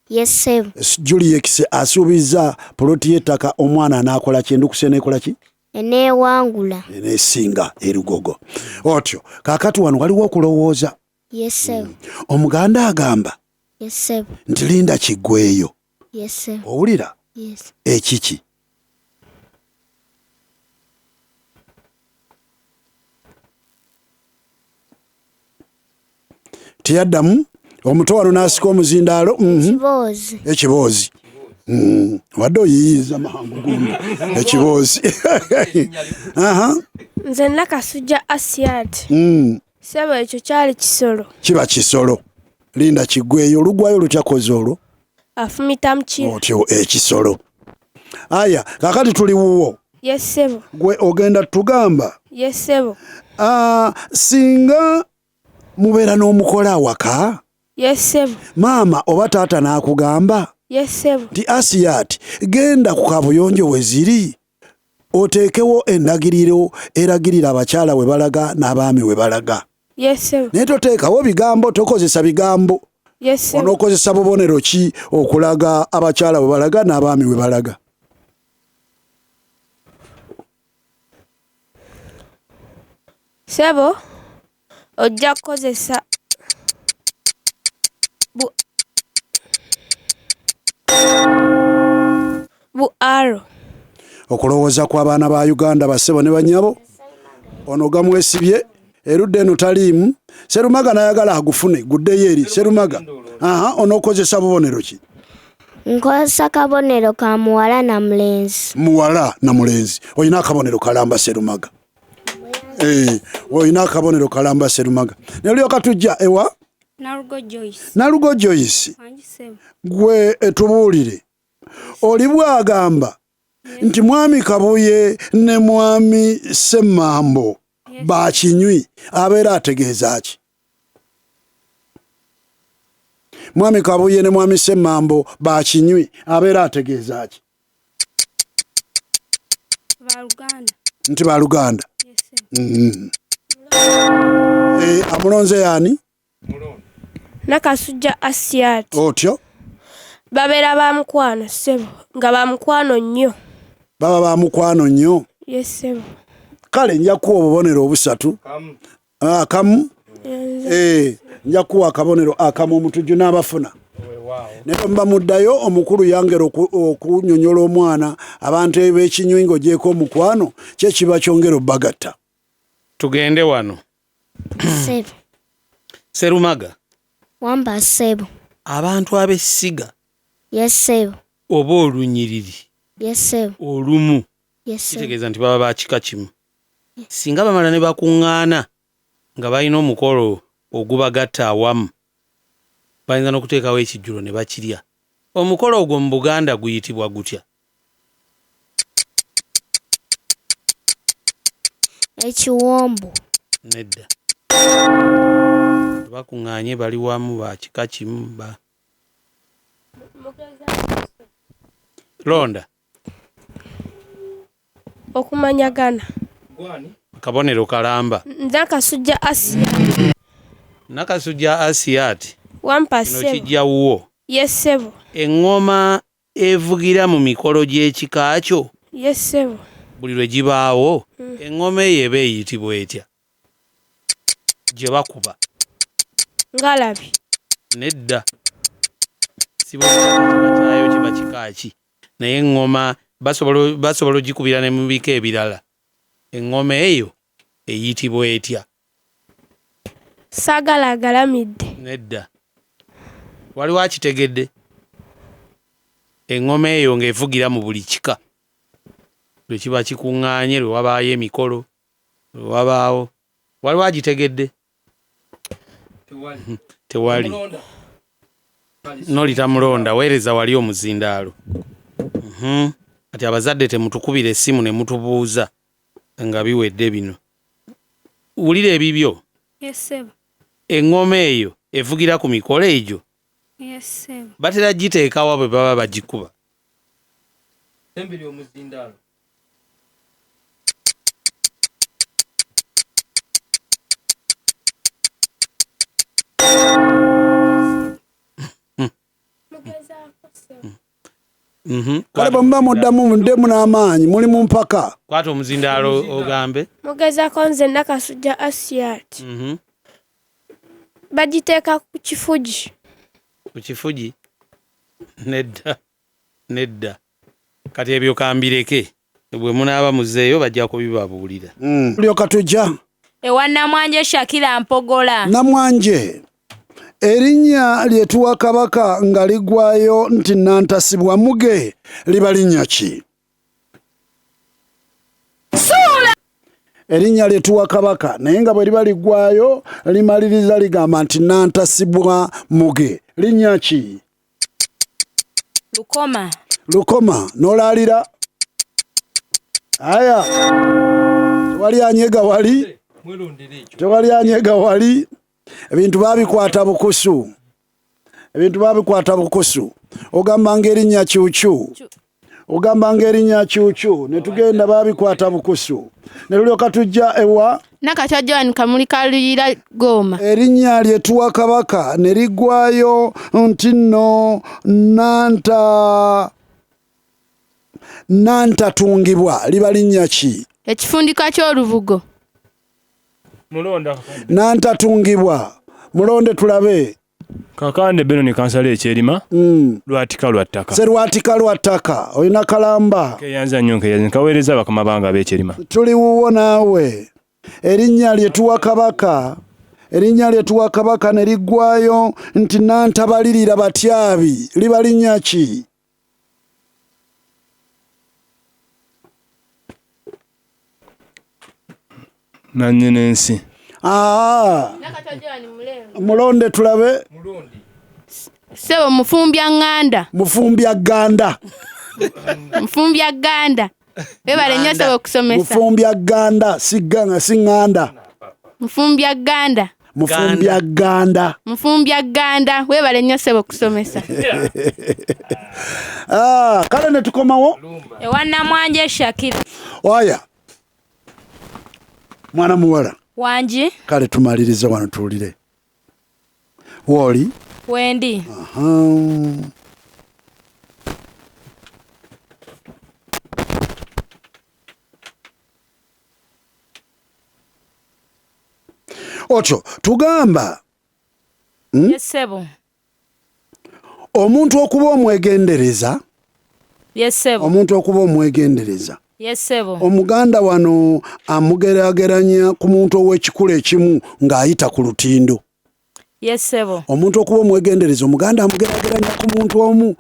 Speaker 6: Yes ssebo.
Speaker 2: Julius asuubiza poloti y'ettaka omwana n'akola kyendukuse n'ekola ki?
Speaker 6: Eneewangula.
Speaker 2: Eneesinga erugogo. Otyo kaakati wano waliwo okulowooza.
Speaker 6: Yes ssebo.
Speaker 2: Omuganda agamba.
Speaker 6: Yes ssebo.
Speaker 2: Nti linda kiggweeyo.
Speaker 6: Yes ssebo.
Speaker 2: Owulira?
Speaker 6: Yes.
Speaker 2: Ekiki? Tiyaddamu omuto wano n'asika omuzindaalo.
Speaker 6: Ekiboozi.
Speaker 2: Ekiboozi. Wadde oyiyiza mangu gundi ekiboozi.
Speaker 7: Nze Nakasujja Asiat. Ssebo ekyo kyali kisolo.
Speaker 2: Kiba kisolo. Linda kiggweeyo olugwayo lutyakoze olwo.
Speaker 7: Afumita mukira.
Speaker 2: Otyo ekisolo. Aya kakati tuli wuwo.
Speaker 7: Yes ssebo.
Speaker 2: Gwe ogenda tugamba.
Speaker 7: Yes ssebo.
Speaker 2: Singa mubeera n'omukola awaka.
Speaker 7: Yes ssebo.
Speaker 2: Maama oba taata n'akugamba.
Speaker 7: Yes ssebo.
Speaker 2: Ti Asiat genda ku kabuyonjo we ziri oteekewo endagiriro eragirira abakyala we balaga n'abaami we balaga.
Speaker 7: Yes ssebo.
Speaker 2: Naye toteekawo bigambo, tokozesa bigambo.
Speaker 7: Yes ssebo.
Speaker 2: Onookozesa bubonero ki okulaga abakyala we balaga n'abaami we balaga?
Speaker 7: Ssebo ojja kukozesa buaro.
Speaker 2: Okulowooza kw'abaana ba Uganda bassebo ne bannyabo. Ono gamwesibye erudde eno taliimu. Serumaga n'ayagala agufune guddeyo eri Serumaga. Onookozesa bubonero ki?
Speaker 6: Nkozesa kabonero ka muwala na mulenzi.
Speaker 2: Muwala na mulenzi. Oyina akabonero kalamba Serumaga. Oyina akabonero kalamba Serumaga. Nelyoka tujja ewa?
Speaker 8: Nalugo Joyce.
Speaker 2: Nalugo Joyce.
Speaker 8: Wangi ssebo.
Speaker 2: Gwe tubuulire. Oli bwagamba nti mwami Kabuye ne mwami Ssemambo bakinywi abeera ategeeza ki? Mwami Kabuye ne mwami Ssemambo bakinywi abeera ategeeza ki?
Speaker 8: Baluganda.
Speaker 2: Nti baluganda.
Speaker 8: Yes ssebo.
Speaker 2: Amulonze yaani?
Speaker 7: Nakasujja Asiat.
Speaker 2: Otyo?
Speaker 7: Babeera ba mukwano ssebo nga ba mukwano nnyo.
Speaker 2: Baba ba mukwano nnyo.
Speaker 7: Yes ssebo.
Speaker 2: Kale nja kuwa obubonero obusatu. Akamu? Nja kuwa akabonero akamu omutujju n'abafuna. Naye mba muddayo omukulu yangera okunyonyola omwana abantu b'ekinywi ng'ogyeko omukwano kye kiba kyongera obbagatta.
Speaker 1: Tugende wano.
Speaker 6: Ssebo.
Speaker 1: Serumaga.
Speaker 6: Wamba ssebo.
Speaker 1: Abantu ab'essiga.
Speaker 6: Yes ssebo.
Speaker 1: Oba olunyiriri.
Speaker 6: Yes ssebo.
Speaker 1: Olumu.
Speaker 6: Yes ssebo.
Speaker 1: Kitegeeza nti baba ba kika kimu. Singa bamala ne bakuŋŋaana nga balina omukolo ogubagatta awamu bayinza n'okuteekawo ekijjulo ne bakirya. Omukolo ogwo mu Buganda guyitibwa gutya?
Speaker 6: Ekiwombo.
Speaker 1: Nedda. Bakuŋŋaanye bali wamu ba kika kimu ba. Londa.
Speaker 7: Okumanyagana.
Speaker 1: Kabonero kalamba.
Speaker 7: Nakasujja Asiat.
Speaker 1: Nakasujja Asiat.
Speaker 7: Wampa
Speaker 1: Kino
Speaker 7: ssebo.
Speaker 1: kijja wuwo.
Speaker 7: Yes ssebo.
Speaker 1: Eŋŋoma evugira mu mikolo gy'ekika kyo.
Speaker 7: Yes ssebo.
Speaker 1: Buli lwe gibaawo eŋŋoma eyo eba eyitibwa etya? Gye bakuba.
Speaker 7: Ngalabi.
Speaker 1: Nedda. Sibwa kyayo kiba kika ki. Naye eŋŋoma basobola ogikubira ne mu bika ebirala. Eŋŋoma eyo eyitibwa etya?
Speaker 7: Saagala agalamidde.
Speaker 1: Nedda. Waliwo akitegedde? Eŋŋoma eyo ng'evugira mu buli kika. Lwe kiba kikuŋŋaanye, lwe wabaayo emikolo, lwe wabaawo. Waliwo agitegedde? Tewali. Nolita mulonda, weereza wali omuzindaalo. Kati abazadde temutukubira essimu ne mutubuuza nga biwedde bino. Wulira ebibyo?
Speaker 8: Yes ssebo.
Speaker 1: Eŋŋoma eyo evugira ku mikolo egyo
Speaker 8: Yes, ssebo.
Speaker 1: batera giteekawa bwe baba bagikuba. Embiri omuzindaalo.
Speaker 2: Kale bwe muddamu muddemu n'amaanyi muli mu mpaka.
Speaker 1: Kwata omuzindaalo ogambe.
Speaker 7: Mugezaako nze Nakasujja Asiat. Bagiteeka ku kifugi.
Speaker 1: Ku kifugi? Nedda. Kati ebyo kambireke. Bwe munaaba muzeeyo bajja kubibabuulira.
Speaker 2: Tulyoka tujja.
Speaker 3: Ewa Namwanje Shakira Mpogola.
Speaker 2: Namwanje. Erinnya lyetuwa kabaka nga ligwayo nti nantasibwa muge liba linnya ki? Erinnya lyetuwa kabaka naye nga bwe liba liggwayo limaliriza ligamba nti nantasibwa muge linnya ki? Lukoma n'olaalira. Aya tewali anyega wali. Tewali anyega wali. Ebintu babikwata bukusu. Ogamba ng'erinnya kyucu. Ne tugenda babikwata bukusu. Ne tulyoka tujja ewa
Speaker 4: Nakachwa Kamuli Kaluyira Goma.
Speaker 2: Erinnya lyetuwa kabaka ne liggwayo nti nno nantatungibwa liba linnya ki?
Speaker 4: Ekifundika ky'olubugo.
Speaker 2: Nantatungibwa. Mulonde tulabe.
Speaker 5: Kakande Benoni kansala ekyerima. Lwatika lwattaka.
Speaker 2: Se lwatika lwattaka. Oyina kalamba.
Speaker 5: Keyanza nnyo nkeyanza. Kaweereza bakama banga ab'ekyerima.
Speaker 2: Tuli wuwo naawe. Erinnya lyetuwa kabaka ne liggwayo nti nantabalirira batyabi liba linnya ki?
Speaker 5: Nannyinensi.
Speaker 2: Mulonde tulabe.
Speaker 4: Sebo Mufumbyagganda. Webale nnyo sebo okusomesa.
Speaker 2: Mufumbyagganda siganga singanda.
Speaker 4: Mufumbyagganda webale nnyo sebo okusomesa.
Speaker 2: Kale ne tukomawo.
Speaker 3: Ewa Namwanje Shakira.
Speaker 2: Oya. Mwana muwala.
Speaker 3: Wanji.
Speaker 2: Kale tumalirize wano tuwulire. Woli.
Speaker 3: Wendi.
Speaker 2: Otyo tugamba.
Speaker 3: Yesebo.
Speaker 2: Omuntu okuba omwegendereza.
Speaker 3: Yesebo.
Speaker 2: Omuganda wano amugeraageranya ku muntu ow'ekikula ekimu ng'ayita ku lutindo.
Speaker 3: Yesebo.
Speaker 2: Omuntu okuba omwegendereza omuganda amugeraageranya ku muntu omu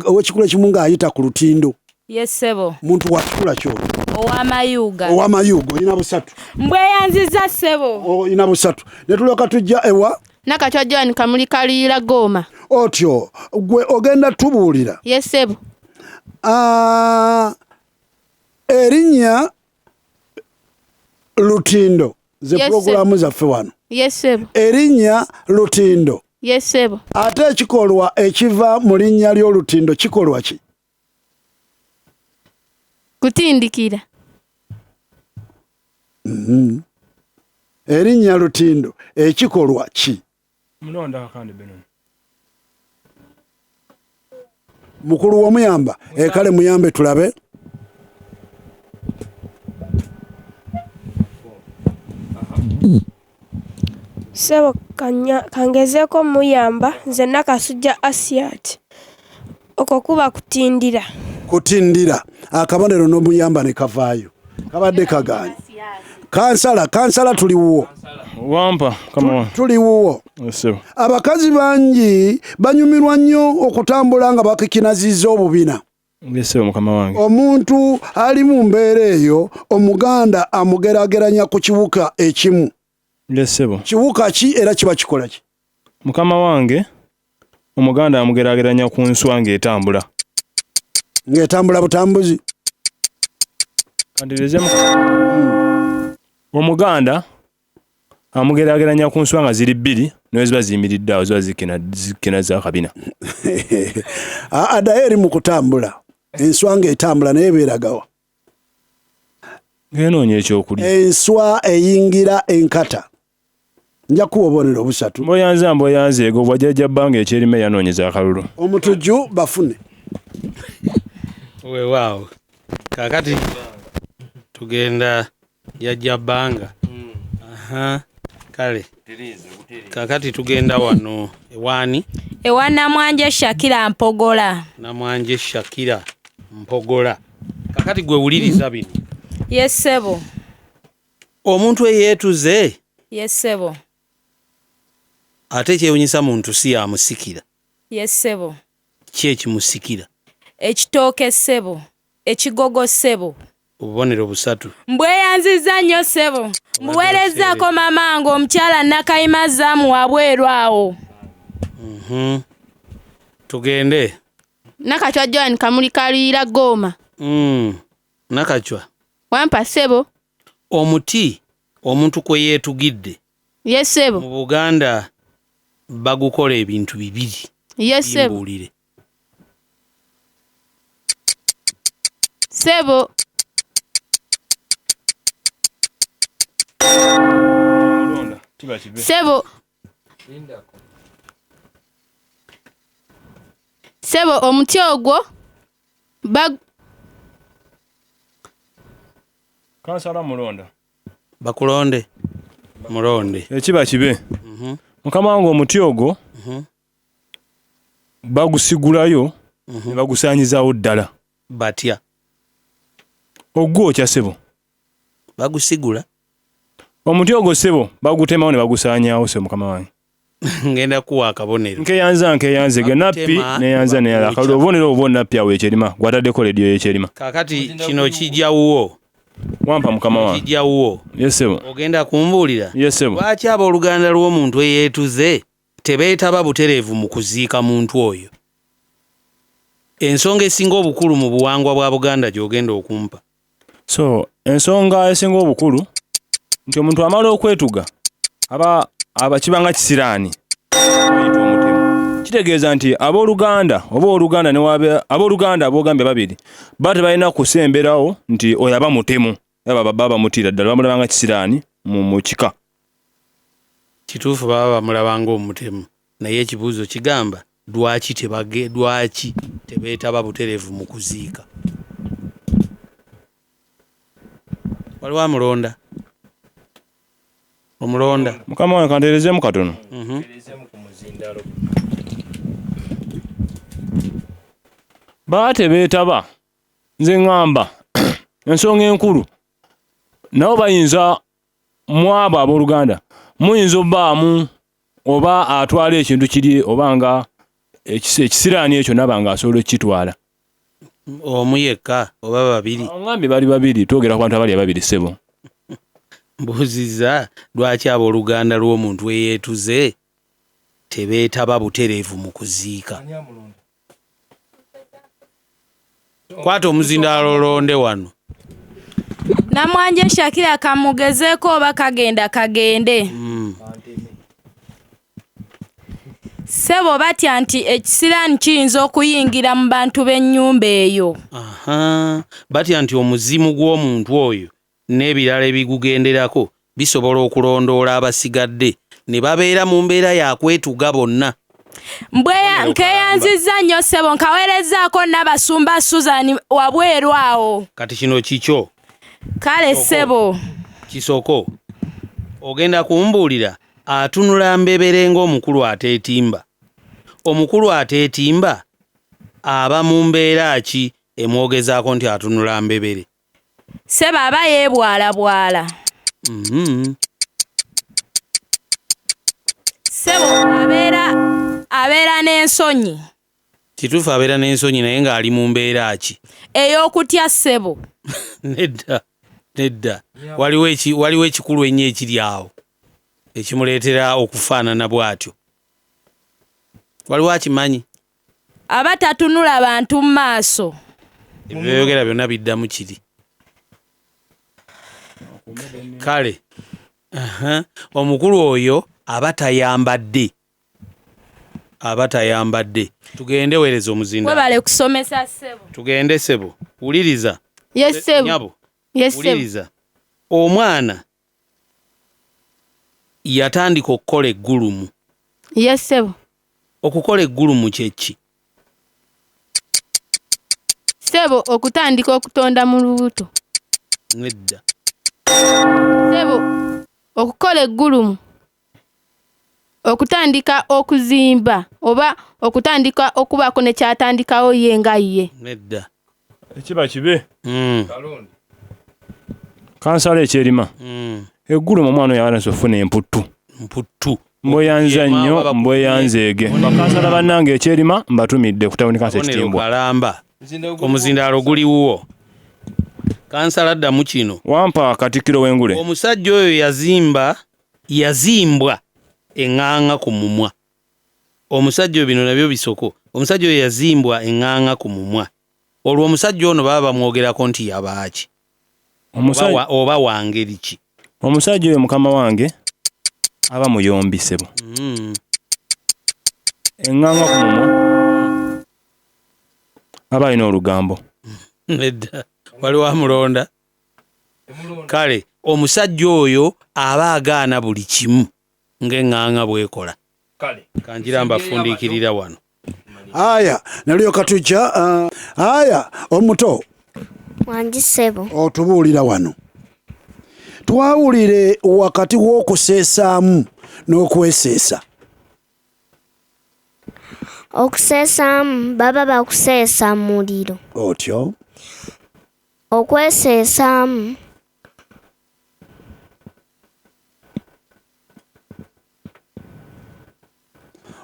Speaker 2: ow'ekikula ekimu ng'ayita ku lutindo.
Speaker 3: Yesebo.
Speaker 2: Muntu wa kikula kyo.
Speaker 3: Owamayuga olina
Speaker 7: busatu. Mbweyanziza sebo.
Speaker 2: Olina busatu. Ne tulyoka tujja ewa
Speaker 4: Nakachwa Kamuli Kaluyira Goma.
Speaker 2: Otyo gwe ogenda tubuulira.
Speaker 4: Yesebo.
Speaker 2: Erinnya lutindo ze programu zaffe wano.
Speaker 4: Yesebo.
Speaker 2: Erinnya lutindo.
Speaker 4: Yesebo.
Speaker 2: Ate ekikolwa ekiva mu linnya ly'olutindo kikolwa ki?
Speaker 4: Kutindikira.
Speaker 2: Erinnya lutindo ekikolwa ki?
Speaker 5: Mulonda Kakande Benoni.
Speaker 2: Mukulu w'omuyamba. Kale muyambe tulabe.
Speaker 7: Sebo kangezeeko muyamba nze Nakasujja Asiat. Okwo kuba kutindira. Akabonero n'omuyamba ne kavaayo. Kabadde kagaanye. Kansala tuli wuwo.
Speaker 5: Wampa kama
Speaker 2: tuli wuwo. Abakazi bangi banyumirwa nnyo okutambula nga bakikinazizza obubina.
Speaker 5: Mukama wange.
Speaker 2: Omuntu ali mu mbeera eyo omuganda amugeraageranya ku kiwuka ekimu. Kiwuka ki era kiba kikola ki?
Speaker 5: Mukama wange omuganda amugeraageranya ku nswa ng'etambula.
Speaker 2: Ng'etambula butambuzi.
Speaker 5: Kandireze omuganda amugeraageranya ku nswa nga ziri bbiri naye ziba ziyimiridde awo ziba zikina za kabina.
Speaker 2: Naye eri mu kutambula enswa ng'etambula naye beeragawa
Speaker 5: ng'enoonya ekyokulya.
Speaker 2: Enswa eyingira enkata. Nja kuwa obubonero busatu.
Speaker 5: Mboyanze ego bwajjajja bbanga ekyerima yanoonyeza akalulu.
Speaker 2: Omutujju bafune.
Speaker 1: Weewaawo kaakati tugenda yajja bbanga. Kale kaakati tugenda wano ewaani
Speaker 3: ewa Namwanje Shakira Mpogola.
Speaker 1: Namwanje Shakira Mpogola. Kaakati gwe wuliriza bino.
Speaker 3: Yes ssebo.
Speaker 1: Omuntu eyeetuze.
Speaker 3: Yes ssebo.
Speaker 1: Ate kyewunyisa muntu si yamusikira.
Speaker 3: Yes ssebo.
Speaker 1: Ki ekimusikira?
Speaker 3: Ekitooke ssebo. Ekigogo ssebo.
Speaker 1: Obubonero busatu.
Speaker 3: Mbweyanziza nnyo ssebo. Mbuweerezaako mamange omukyala Nakayima Zaamu wabweru awo.
Speaker 1: Tugende.
Speaker 4: Nakachwa Joan Kamuli Kaluyira Goma.
Speaker 1: Nakachwa.
Speaker 4: Wampa ssebo.
Speaker 1: Omuti omuntu kwe yeetugidde.
Speaker 4: Yes ssebo.
Speaker 1: Mu Buganda bagukola ebintu bibiri.
Speaker 4: Yes ssebo.
Speaker 1: Mbuulire.
Speaker 4: Ssebo. Ssebo. Ssebo omuti ogwo
Speaker 5: Kansala mulonda.
Speaker 1: Bakulonde. Mulonde.
Speaker 5: Ekiba kibe. Mukama wange omuti ogwo bagusigulayo ne bagusaanyizaawo ddala.
Speaker 1: Batya.
Speaker 5: Ogwo okya ssebo.
Speaker 1: Bagusigula.
Speaker 5: Omuti ogwo ssebo bagutemawo ne bagusaanyaawo ssebo mukama wange.
Speaker 1: Ngenda kuwa akabonero.
Speaker 5: Nkeyanze ge nappi neyanza neyala akalulu obubonero obwo nappi awo ekyerima gwataddeko lediyo y'ekyerima.
Speaker 1: Kaakati kino kijjawuwo.
Speaker 5: Wampa mukama wange.
Speaker 1: Kijjawuwo.
Speaker 5: Yes ssebo.
Speaker 1: Ogenda kumbuulira?
Speaker 5: Yes ssebo.
Speaker 1: Lwaki abooluganda lw'omuntu eyeetuze tebeetaba butereevu mu kuziika muntu oyo? Ensonga esinga obukulu mu buwangwa bwa Buganda gy'ogenda okumpa.
Speaker 5: So ensonga esinga obukulu nti omuntu amala okwetuga kibanga kisiraani ayitibwa omutemu. Kitegeeza nti abooluganda ne wabe abooluganda aboogambye babiri tebalina kusemberawo nti oyo aba mutemu baba bamutiira ddala bamulabanga kisiraani mu kika.
Speaker 1: Kituufu baba bamulabanga omutemu naye ekibuuzo kigamba lwaki tebeetaba butereevu mu kuziika? Waliwo amulonda. Omulonda.
Speaker 5: Mukama wange kanteerezeemu katono. Tebeetaba. Nze ŋŋamba ensonga enkulu nabo bayinza mu abo abooluganda muyinza obbaamu oba atwala ekintu kiri oba nga ekisiraani ekyo naba nga asobola okukitwala.
Speaker 1: Omu yekka oba babiri?
Speaker 5: Ŋŋambye bali babiri, twogera ku bantu abali ababiri ssebo.
Speaker 1: Mbuuziza lwaki abooluganda lw'omuntu eyeetuze tebeetaba butereevu mu kuziika? Kwata omuzindaalo olonde wano.
Speaker 3: Namwanje Shakira kamugezeeko oba kagende. Ssebo batya nti ekisiraani kiyinza okuyingira mu bantu b'ennyumba eyo.
Speaker 1: Batya nti omuzimu gw'omuntu oyo n'ebirala ebigugenderako bisobola okulondoola abasigadde ne babeera mu mbeera ya kwetuga bonna.
Speaker 3: Nkeyanziza nnyo ssebo nkaweerezaako Nabasumba Susan wabweru awo.
Speaker 1: Kati kino kikyo?
Speaker 3: Kale ssebo.
Speaker 1: Kisoko. Ogenda kumbuulira atunula mbebere ng'omukulu ateetimba. Omukulu ateetimba aba mu mbeera ki emwogezaako nti atunula mbebere?
Speaker 3: Ssebo aba yeebwalabwala. Ssebo abeera n'ensonyi.
Speaker 1: Kituufu abeera n'ensonyi naye ng'ali mu mbeera ki?
Speaker 3: Ey'okutya ssebo.
Speaker 1: Nedda. Waliwo ekikulu ennyo ekiri awo ekimuleetera okufaanana bw'atyo. Waliwo akimanyi?
Speaker 3: Aba tatunula bantu mu maaso.
Speaker 1: Ebyogera byonna biddamu kiri. Kale omukulu oyo aba tayambadde. Tugende weereza omuzindalo.
Speaker 3: Webale kusomesa ssebo.
Speaker 1: Tugende ssebo. Wuliriza.
Speaker 4: Yes ssebo.
Speaker 1: Nyabo.
Speaker 4: Yes ssebo.
Speaker 1: Wuliriza. Omwana yatandika okukola eggulumu.
Speaker 4: Yes ssebo.
Speaker 1: Okukola eggulumu kye ki?
Speaker 4: Ssebo okutandika okutonda mu lubuto.
Speaker 1: Nedda.
Speaker 4: Ssebo okukola eggulumu. Okutandika okuzimba oba okutandika okubaako ne kyatandikawo ye nga ye.
Speaker 1: Nedda.
Speaker 5: Ekiba kibe. Kansala ekyerima. Eggulumu omwana oyo abaana sofuna emputtu. Mboyanza nnyo mbweyanzeege. Bakansala bannange ekyerima mbatumidde kutawuni kansa ekitimbwa.
Speaker 1: Kalamba. Omuzindaalo guliwo. Kansala ddamu kino.
Speaker 5: Wampa Katikkiro w'Engule.
Speaker 1: Omusajja oyo yazimbwa eŋŋaŋa ku mumwa. Omusajja bino nabyo bisoko. Omusajja oyo yazimbwa eŋŋaŋa ku mumwa. Olwo omusajja ono baba bamwogerako nti yabaaki. Oba wangeri ki?
Speaker 5: Omusajja oyo mukama wange aba muyombi ssebo. Eŋŋaŋa ku mumwa aba alina olugambo.
Speaker 1: Nedda. Waliwo amulonda. Kale omusajja oyo aba agaana buli kimu ng'eŋŋaŋa bwekola. Kanjira mbafundiikirira wano.
Speaker 2: Aya nalyo katujja. Aya omuto.
Speaker 6: Wangi ssebo.
Speaker 2: Otubuulira wano. Twawulire wakati w'okuseesaamu n'okweseesa.
Speaker 6: Okuseesaamu baba bakuseesa mu muliro.
Speaker 2: Otyo.
Speaker 6: Okweseesaamu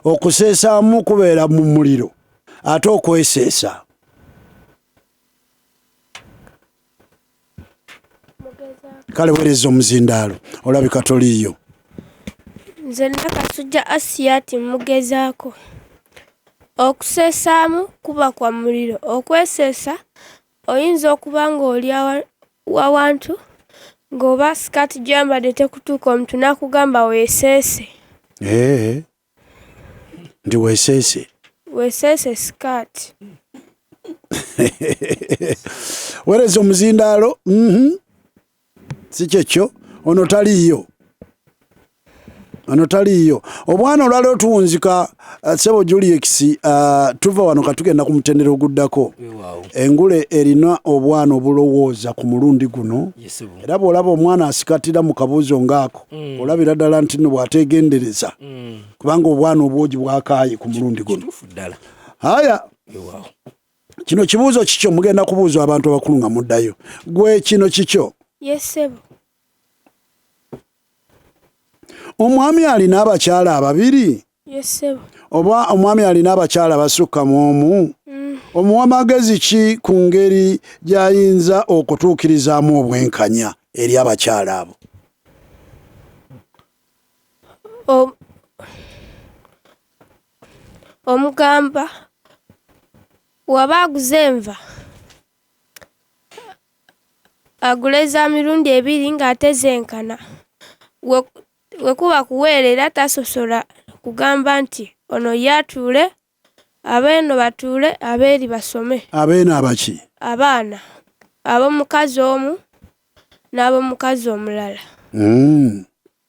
Speaker 2: okuseesaamu kubeera mu muliro ate okweseesa kale weereza omuzindaalo olabika toliiyo.
Speaker 7: Nze Nakasujja Asiati mugezaako. Okuseesaamu kuba kwa muliro. Okweseesa oyinza okuba ng'oli awantu ng'oba sikaati gyambadde tekutuuka omuntu n'akugamba weeseese.
Speaker 2: Ndi weeseese.
Speaker 7: Weeseese sikaati.
Speaker 2: Weereza omuzindaalo. Si kyekyo ono taliiyo. Obwana olwali otuwunzika ssebo Julius tuva wano katugenda ku mutendera oguddako. Engule erina obwana obulowooza ku mulundi guno. Era bw'olaba omwana asikatira mu kabuuzo ng'ako olabira ddala nti nno bw'ateegendereza kubanga obwana obwogi bwakaaye ku mulundi guno. Haya kino kibuuzo kikyo mugenda kubuuza abantu abakulu nga muddayo. Gwe kino kikyo.
Speaker 7: Yes ssebo.
Speaker 2: Omwami alina abakyala ababiri?
Speaker 7: Yes ssebo.
Speaker 2: Oba omwami alina abakyala basukka mu omu? Omuwa magezi ki ku ngeri gy'ayinza okutuukirizaamu obwenkanya eri abakyala abo?
Speaker 7: Omugamba waba aguze enva aguleza mirundi 2 ng'ate zenkana. Wekuba kuweerera tasosola kugamba nti ono yatuule abeeno batuule abeeri basome.
Speaker 2: Abeeno abaki?
Speaker 7: Abaana ab'omukazi omu n'ab'omukazi omulala.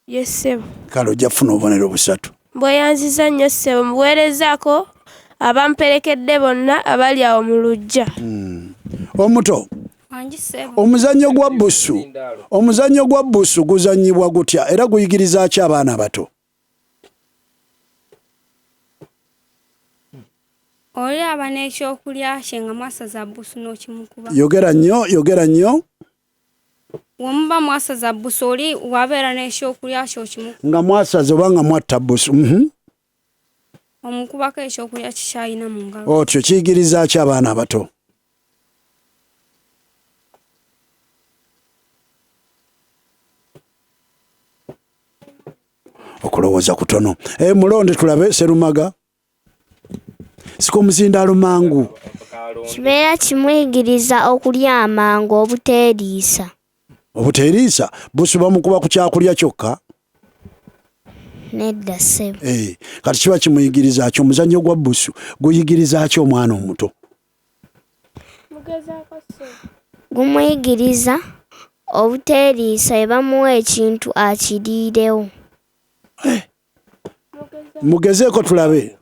Speaker 7: Yes ssebo.
Speaker 2: Kale ojja kufuna obubonero 3.
Speaker 7: Mbweyanziza nnyo ssebo muweerezaako abamperekedde bonna abali awo mu luggya.
Speaker 2: Omuto. Omuzannyo gwa bbusu guzannyibwa gutya era guyigiriza ki abaana abato?
Speaker 8: Oli aba n'ekyokulya kye nga mwasaza bbusu n'okimukuba.
Speaker 2: Yogera nnyo.
Speaker 8: Wamuba mwasaza bbusu oli wabeera n'ekyokulya kye okimukuba.
Speaker 2: Nga mwasaza oba nga mwatta bbusu.
Speaker 8: Omukubako ekyokulya kikyayina mu ngalo.
Speaker 2: Otyo kiyigiriza ki abaana abato? Okulowooza kutono. Mulonde tulabe Serumaga. Siko muzindaalo mangu.
Speaker 6: Kibeera kimuyigiriza okulya amangu obuteeriisa.
Speaker 2: obuteeriisa busu bamukuba ku kyakulya kyokka.
Speaker 6: Nedda ssebo.
Speaker 2: Kati kiba kimuyigiriza ki omuzannyo gwa busu guyigiriza ki omwana omuto?
Speaker 6: Gumuyigiriza obuteeriisa bwe bamuwa ekintu akiriirewo.
Speaker 2: Mugezeeko tulabe.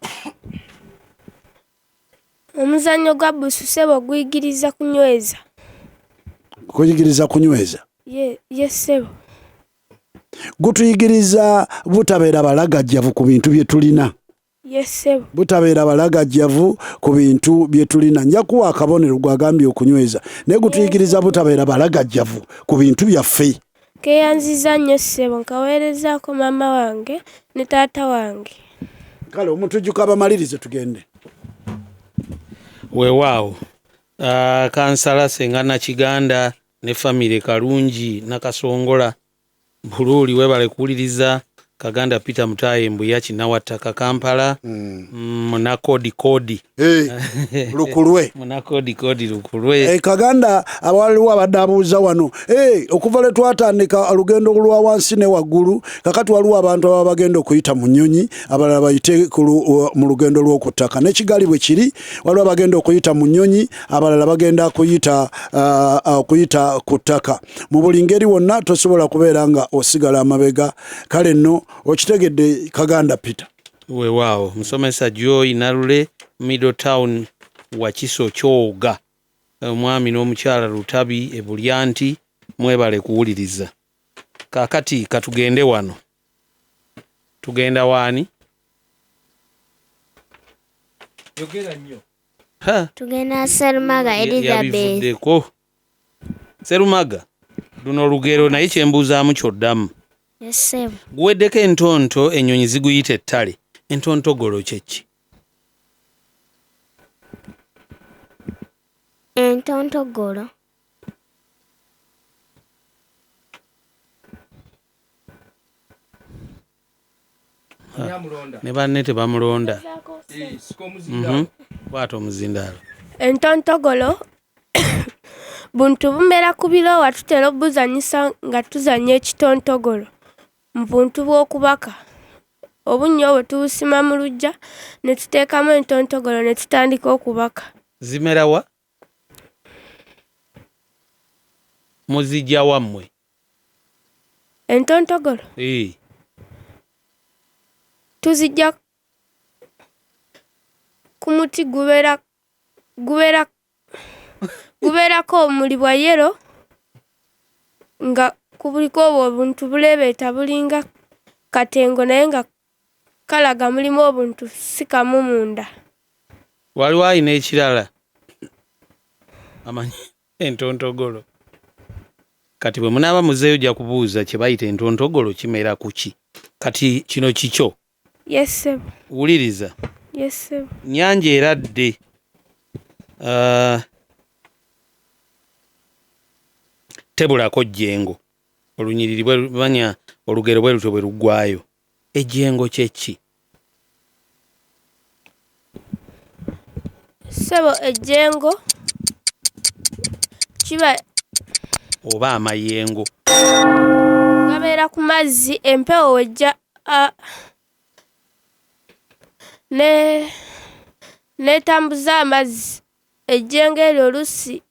Speaker 7: Omuzannyo gwa busu ssebo guyigiriza kunyweza.
Speaker 2: Kuyigiriza kunyweza?
Speaker 7: Ye ssebo.
Speaker 2: Gutuyigiriza butabeera balagajjavu ku bintu bye tulina.
Speaker 7: Ye ssebo.
Speaker 2: Butabeera balagajjavu ku bintu bye tulina. Nja kuwa akabonero gwagambye okunyweza naye gutuyigiriza butabeera balagajjavu ku bintu byaffe.
Speaker 7: Keyanziza nnyo ssebo nkaweerezaako maama wange ne taata wange.
Speaker 2: Kale omutujjuka abamalirize tugende.
Speaker 1: Weewaawo kansala Sengana Kiganda ne famire Kalungi Nakasongola Buluuli webale kuwuliriza Kaganda Peter Mutaye Mbuya Kinawattaka Kampala munakodi
Speaker 2: lukulwe
Speaker 1: munakodi lukulwe
Speaker 2: Kaganda awaliwo abadde abuuza wano okuva lwe twatandika olugendo lwa wansi ne waggulu kakati waliwo abantu ababa bagenda okuyita mu nnyonyi abalala bayite mu lugendo lw'okuttaka n'ekigali bwe kiri waliwo bagenda okuyita mu nnyonyi abalala bagenda kuyita ku ttaka mu buli ngeri wonna tosobola kubeera nga osigala amabega kale nno okitegedde Kaganda Peter.
Speaker 1: Weewaawo musomesa Joy Narule Middletown Wakiso Kyoga omwami n'omukyala Lutabi Ebulyanti mwebale kuwuliriza. Kaakati katugende wano. Tugenda waani?
Speaker 5: Yogera nnyo.
Speaker 6: Tugenda Serumaga Elizabeth.
Speaker 1: Serumaga luno olugero naye kyembuuzaamu kyoddamu.
Speaker 6: Ssebo.
Speaker 1: Guweddeko entonto ennyonyi ziguyita ettale. Entontogolo kyeki?
Speaker 6: Entontogolo
Speaker 1: ne banne tebamulonda. Bw'ato omuzindaalo.
Speaker 7: Entontogolo buntu bumera ku biro watutera obuzanyisa nga tuzanya ekitontogolo mu buntu bw'okubaka. Obunnyo obwo tubusima mu luggya ne tuteekamu entontogolo ne tutandika okubaka.
Speaker 1: Zimera wa? Muzijja wammwe?
Speaker 7: Entontogolo? Tuzijja ku muti gubeerako omuli bwa yero nga kubuliko obwo obuntu buleebeeta bulinga katengo naye nga kalaga mulimu obuntu si kamu munda.
Speaker 1: Waliwo alina ekirala amanyi entontogolo. Kati bwe munaaba muzeeyo ojja kubuuza kye bayita entontogolo kimera ku ki. Kati kino kikyo?
Speaker 7: Yes ssebo.
Speaker 1: Wuliriza.
Speaker 7: Yes ssebo.
Speaker 1: Nnyanja eradde. Tebulako jjengo. Olunyiriri bwe banya olugero bwe lutyo bwe luggwayo. Ejjengo kyeki?
Speaker 7: Ssebo ejjengo kiba
Speaker 1: oba amayengo.
Speaker 7: Gabeera ku mazzi empewo wejja netambuza amazzi. Ejjengo eryo oluusi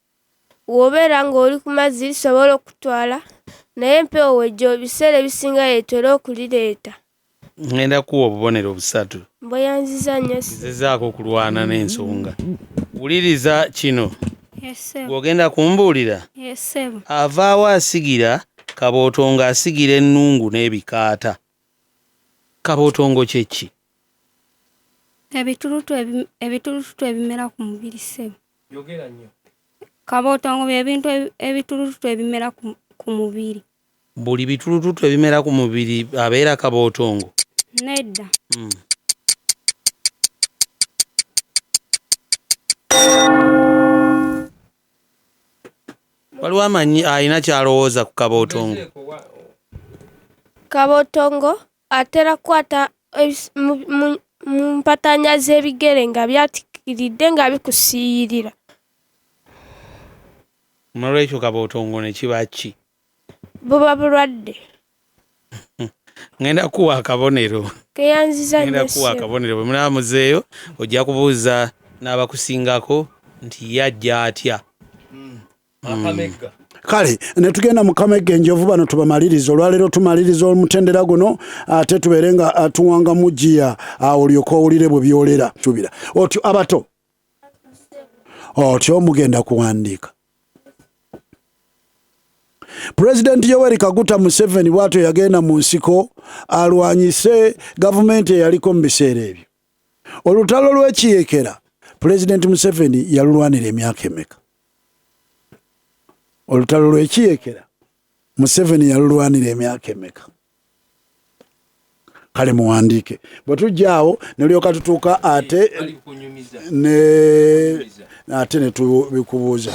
Speaker 7: w'obeera ng'oli ku mazzi lisobola okutwala naye empewo wejja ebiseera ebisinga yeetera okulireeta.
Speaker 1: Ngenda kuwa obubonero busatu.
Speaker 7: Mbweyanziza nnyo.
Speaker 1: Gezaako okulwana n'ensonga. Wuliriza kino.
Speaker 8: Yes,
Speaker 1: Gw'ogenda kumbuulira?
Speaker 8: Yes,
Speaker 1: avaawo asigira kabootongo asigira ennungu n'ebikaata. Kabootongo kyeki?
Speaker 8: ebitulututu ebimera ku mubiri ssebo.
Speaker 5: Yogera nnyo.
Speaker 8: Kabootongo bye bintu ebitulututu ebimera ku mubiri.
Speaker 1: Buli bitulututu ebimera ku mubiri abeera kabootongo?
Speaker 8: Nedda.
Speaker 1: Waliwo amanyi alina kyalowooza ku kabootongo?
Speaker 7: Kabootongo atera kukwata mu mpatanya z'ebigere nga byatikiridde nga bikusiiyirira.
Speaker 1: Nolwekyo kabootongo ne kiba ki?
Speaker 7: buba bulwadde.
Speaker 1: Ngenda kuwa akabonero.
Speaker 7: Keyanziza
Speaker 1: Ngenda kuwa akabonero. Bwe mulaba muzeeyo ojja kubuuza n'abakusingako nti yajja atya.
Speaker 5: Akamegga.
Speaker 2: Kale ne tugenda mu Kamegga enjovu bano tubamaliriza olwaleero tumaliriza omutendera guno ate tubeerenga tuwanga mujiya olyoka owulire bwe byolera tubira otyo abato otyo mugenda kuwandiika. President Yoweri Kaguta Museveni bw'atyo yagenda mu nsiko alwanyise gavumenti eyaliko mu biseera ebyo. Olutalo lw'Ekiyekera President Museveni yalulwanira emyaka emeka? Olutalo lw'Ekiyekera Museveni yalulwanira emyaka emeka? Kale muwandiike. Bwe tujjaawo ne lyoka tutuuka ate ne tubikubuuza.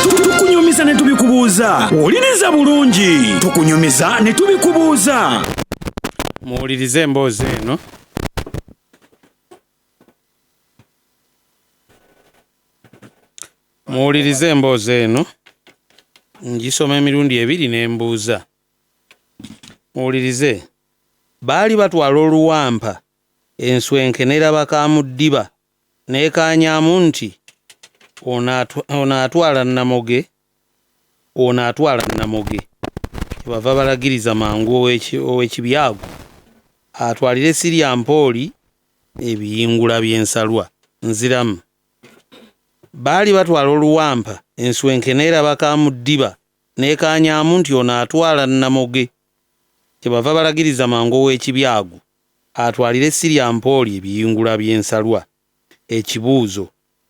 Speaker 9: Tukunyumiza ne tubikubuuza. Owuliriza bulungi. Tukunyumiza ne tubikubuuza.
Speaker 1: Muwulirize emboozi eno. Muwulirize emboozi eno. Ngisoma emirundi 2 n'embuuza. Muwulirize. Baali batwala oluwampa enswenke n'erabaka mu ddiba n'ekaanyaamu nti ono atwala namoge bava balagiriza mangu ow'ekibyago atwalire Sirya Mpooli ebiyingula by'ensalwa. Nziramu. Baali batwala oluwampa enswenke n'erabaka mu ddiba n'ekaanyaamu nti ono atwala namoge kyebava balagiriza mangu ow'ekibyago atwalire Sirya Mpooli ebiyingula by'ensalwa. Ekibuuzo: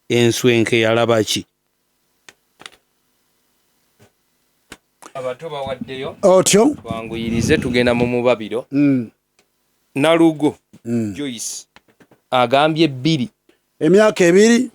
Speaker 1: enswenke yalaba ki?
Speaker 5: Abato bawaddeyo
Speaker 2: Otyo
Speaker 5: twanguyirize tugenda mu mubabiro. Nalugo Joyce agambye 2
Speaker 2: emyaka 2.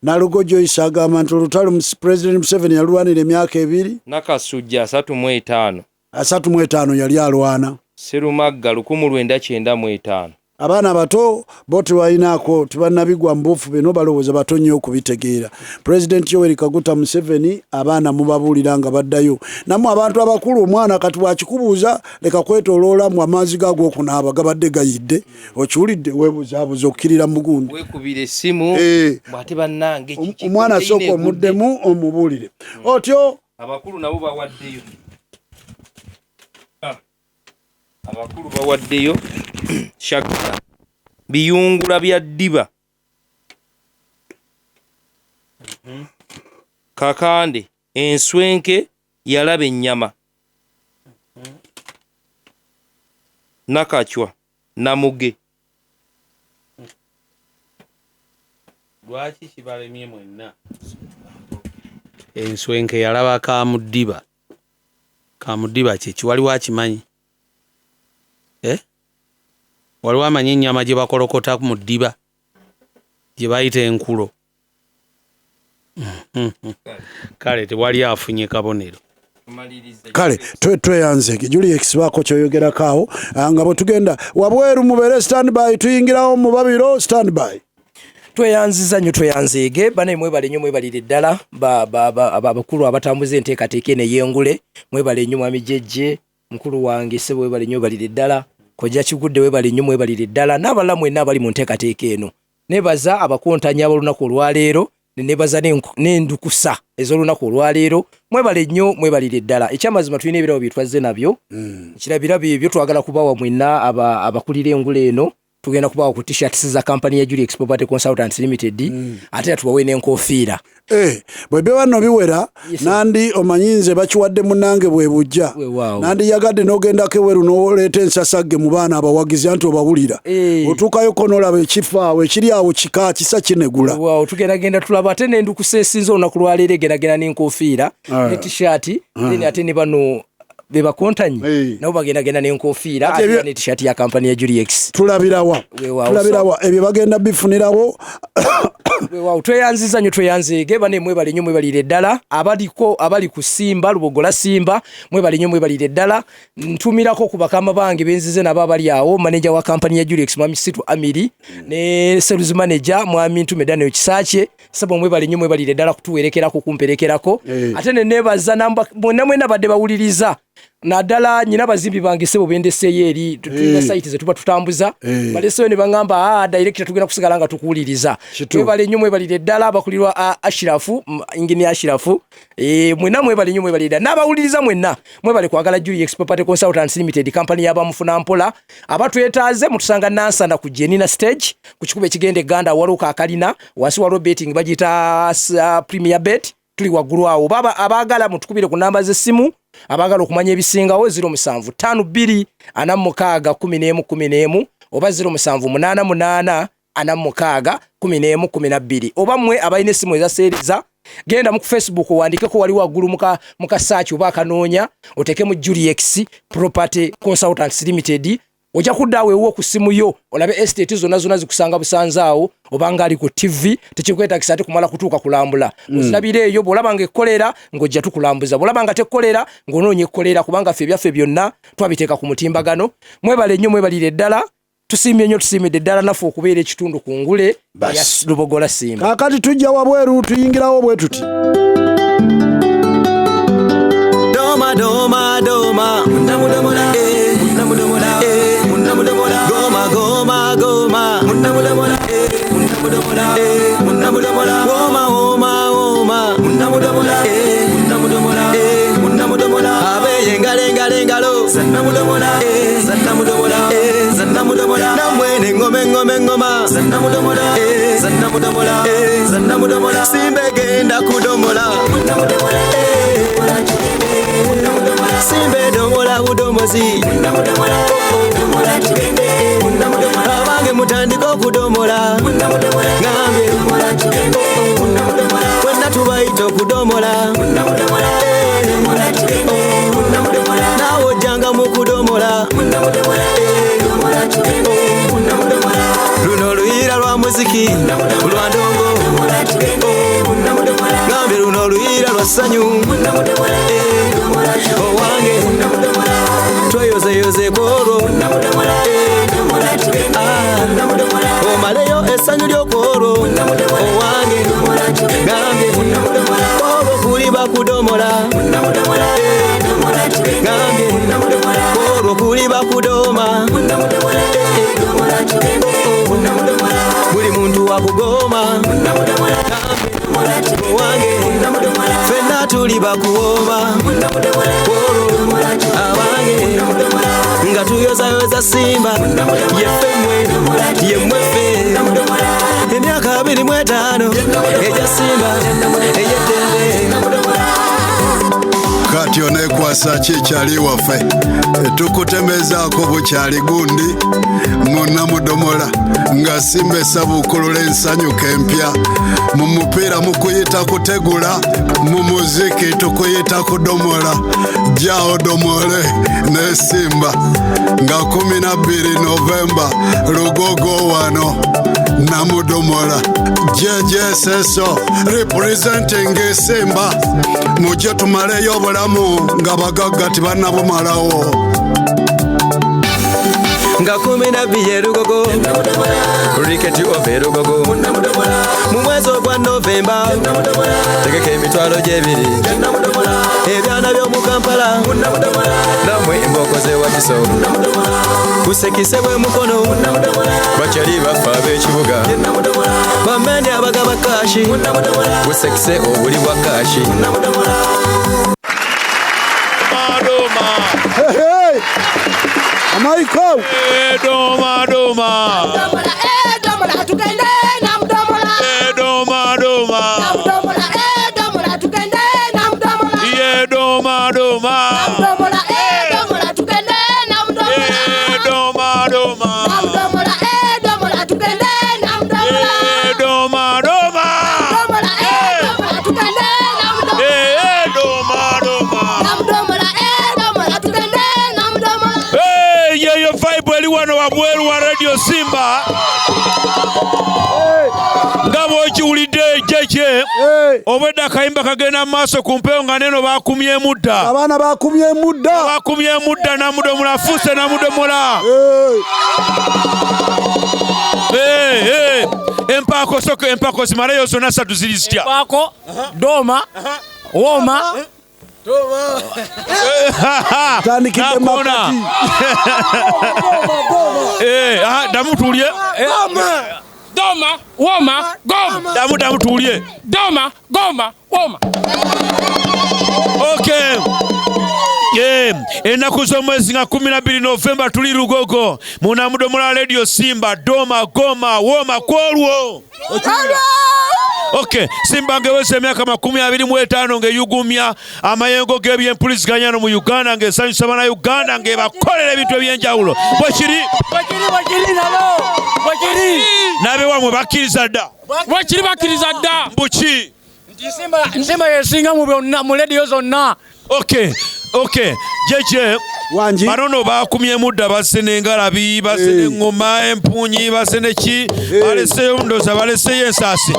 Speaker 2: Nalugo Joyce agamba nti olutalo President Museveni yalwanira emyaka 2.
Speaker 5: Nakasujja
Speaker 2: 35 yali alwana.
Speaker 5: Serumagga 1995.
Speaker 2: Abaana bato bo tebalinaako tebannabigwa mbuufu bino balowooza bato nnyo okubitegeera. President Yoweri Kaguta Museveni abaana mubabuulira nga baddayo. Namu abantu abakulu omwana kati bwakikubuuza leka kwetooloola mu amaazi gaagwo okunaaba gabadde gayidde. Okiwulidde weebuzaabuza okkirira mugundu.
Speaker 5: Weekubira essimu bw'ate bannange
Speaker 2: omwana asooka omuddemu omubuulire. Otyo
Speaker 5: abakulu nabo bawaddeyo. Abakulu bawaddeyo shagala biyungula bya ddiba. Kakande enswenke yalaba ennyama. Nakachwa namuge.
Speaker 1: Lwaki kibalemye mwenna? Enswenke yalaba kamuddiba. Kamuddiba kiki waliwo akimanyi? Waliwo amanyi ennyama gye bakolokota mu ddiba gye bayita enkulo? Kale tewali afunye kabonero.
Speaker 2: Kale tweyanzeke Julius kibaako kyoyogerako awo nga bwe tugenda wabweru mubeere standby tuyingirawo mu babiro standby.
Speaker 10: Tweyanziza nnyo tweyanzeege bane mwebale nnyo mwebalire ddala abakulu abatambuza enteekateeka eno ey'Engule mwebale nnyo mwami Jejje mukulu wange ssebo mwebale nnyo mwebalire ddala Kojja Kigudde mwebale nnyo mwebalire ddala n'abalala mwenna abali mu nteekateeka eno. Nebaza abakontanya ab'olunaku olwaleero nebaza n'endukusa ez'olunaku olwaleero mwebale nnyo mwebalire ddala. Ekyamazima tulina ebirabo bye twazze nabyo kirabira byo twagala kubawa mwenna abakulira Engule eno. Tugenda kubawa ku t-shirts za kampani ya Julie Property Consultants Limited ate tubawe n'enkofiira.
Speaker 2: Bwe bano biwera nandi omanyinze bakiwadde munange bwe bujja nandi yagadde n'ogendako eweru n'oleeta ensasagge mu baana abawagizi anti obawulira otuukayo konolaba ekifaawo ekiri awo kika kisa kinegula.
Speaker 10: Tugendagenda tulaba ate n'endukusa esinza olunaku lwaleero egendagenda n'enkofiira ne t-shirt ate ne bano bebakontanye nabo bagenda n'enkofiira ate ne t-shirt ya kampani ya Juliex.
Speaker 2: Tulabirawa ebyo bagenda bifunirawo.
Speaker 10: Wewa tweyanziza nnyo tweyanzeege bane mwebale nnyo mwebalire eddala abali ku Simba Lubogola Simba mwebale nnyo mwebalire eddala. Ntumirako ku bakama bange benzize nabo abali awo manager wa kampani ya Juliex Mwami Situ Amiri ne sales manager Mwami Ntume Daniel Kisache sabo mwebale nnyo mwebalire eddala kutuwerekerako kumperekerako ate ne nebaza namba mwena badde bawuliriza naddala nyina bazimbi bange sebo bendeseyo eri tulina site ze tuba tutambuza baleseyo ne bangamba director tugenda kusigala nga tukuwuliriza. Mwebale nnyo mwebalire eddala abakulirwa Ashirafu ingini Ashirafu mwena mwebale nnyo mwebalire eddala n'abawuliriza mwenna mwebale kwagala Juliex Property Consultants Limited company y'abamufuna mpola abatwetaaze mutusanga Nansana ku Jenina stage ku kikuba ekigende Ganda waluka akalina wansi wa betting bagita Premier Bet tuli waggulu awo baba abagala mutukubire ku namba z'essimu abagala okumanya ebisingawo 0752461111 oba 0788461112 oba mmwe abalina essimu ezaseeriza genda mu Facebook wandikeko wali waggulu muka search oba akanoonya otekemu Juliex Property Consultants Limited oja kuddawo ewo ku simu yo olabe estate zonna zikusanga busanzaawo obanga ali ku TV tekikwetagisa ate kumala kutuuka kulambula ozirabire eyo bwolabanga ekkolera ng'ojja tukulambuza bwolabanga tekkolera ng'onoonya ekkolera kubanga ffe byaffe byonna twabiteeka ku mutimbagano. Mwebale nnyo mwebalire eddala tusiimye nnyo tusiimidde eddala naffe okubeera ekitundu ku ngule ya Lubogola Simba.
Speaker 2: Kaakati tujja wabweru tuyingirawo bwe tuti
Speaker 11: doma doma doma munnamudomola munnamudomola munnamudomola goma goma goma munnamudomola munnamudomola munnamudomola goma goma goma munnamudomola munnamudomola munnamudomola abe ngalo zannamudomola zannamudomola namwene ngome ngoma zannamudomola zannamudomola Simba genda kudomola munnamudomola Simba domola budomozi abange mutandika okudomola ngambe wenna tubayita okudomola naawe ojjanga mu kudomola luno oluyira lwa muziki lwa ndongo ngambe luno oluyira lwa ssanyu owange tweyozeyoze kwolwo omaleyo essanyu ly'okwolwo owange gambye olwo kuli bakudomola gambye olwo kuli bakudoma buli muntu wakugoma owange fenna tuli bakuwoma abange nga tuyozayoza Simba yemmweffe emyaka 25 eja Simba eyeddembe
Speaker 2: kati onekwasa kikyali waffe tukutemezaako bukyali gundi munnamudomola nga Simba esabukulula ensanyuka empya mu mupiira mukuyita kutegula mu muziki tukuyita kudomola jawo domole ne Simba nga 12 Novemba lugogo wano namudomola jejeseso representing Simba mujje tumaleyo obulamu nga bagagga tibannabumalawo
Speaker 11: nga 12 lugogo riketi ove lugogo mu mwezi ogwa Novemba tegeka emitwalo gy'ebiri ebyana by'omu Kampala namwe mbokoze wakiso kusekise bwe mukono bakyali bafa ab'ekibuga bamenye abagaba kashi kusekise obuli bwa kashi
Speaker 2: Amaiko
Speaker 1: doma
Speaker 12: tugende namudomola
Speaker 1: doma
Speaker 12: tugende namudomola
Speaker 1: ye doma
Speaker 12: tugende namudomola tugende namudomola tugende namudomola
Speaker 13: Radio Simba nga bw'okiwulidde jeje obwedda akayimba kagenda mu maaso ku mpewo nga neno bakumyemu dda.
Speaker 2: Abaana bakumyemu dda.
Speaker 13: Bakumyemu dda namudomola afuuse namudomola. Empaako soka empaako zimalayo zonna 3 ziri zitya.
Speaker 5: Empaako, dooma, wooma.
Speaker 2: Tandikidde makati.
Speaker 13: Damu tuulye.
Speaker 5: Doma, woma, goma.
Speaker 13: Damu tuulye.
Speaker 5: Doma, goma, woma.
Speaker 13: Okay. Ennaku z'omwezi nga 12 Novemba tuli Lugogo munamudomola Radio Simba doma goma woma kwolwo. Okay, Simba ngeweze emyaka 25 ng'eyugumya amayengo g'ebyempuliziganya mu Uganda ng'esanyusa bana Uganda ng'ebakolera ebintu eby'enjawulo. Bwekiri nabe wamwe bakkiriza dda.
Speaker 5: Bwekiri bakkiriza dda.
Speaker 13: Mbuki
Speaker 5: Simba yesinga mu byonna mu radio zonna.
Speaker 13: Okay, jeje
Speaker 2: wanji
Speaker 13: banono bakumyemu dda basse n'engalabi basse n'eŋŋoma empunyi basse neki baleseyo ndoza baleseyo ensaasi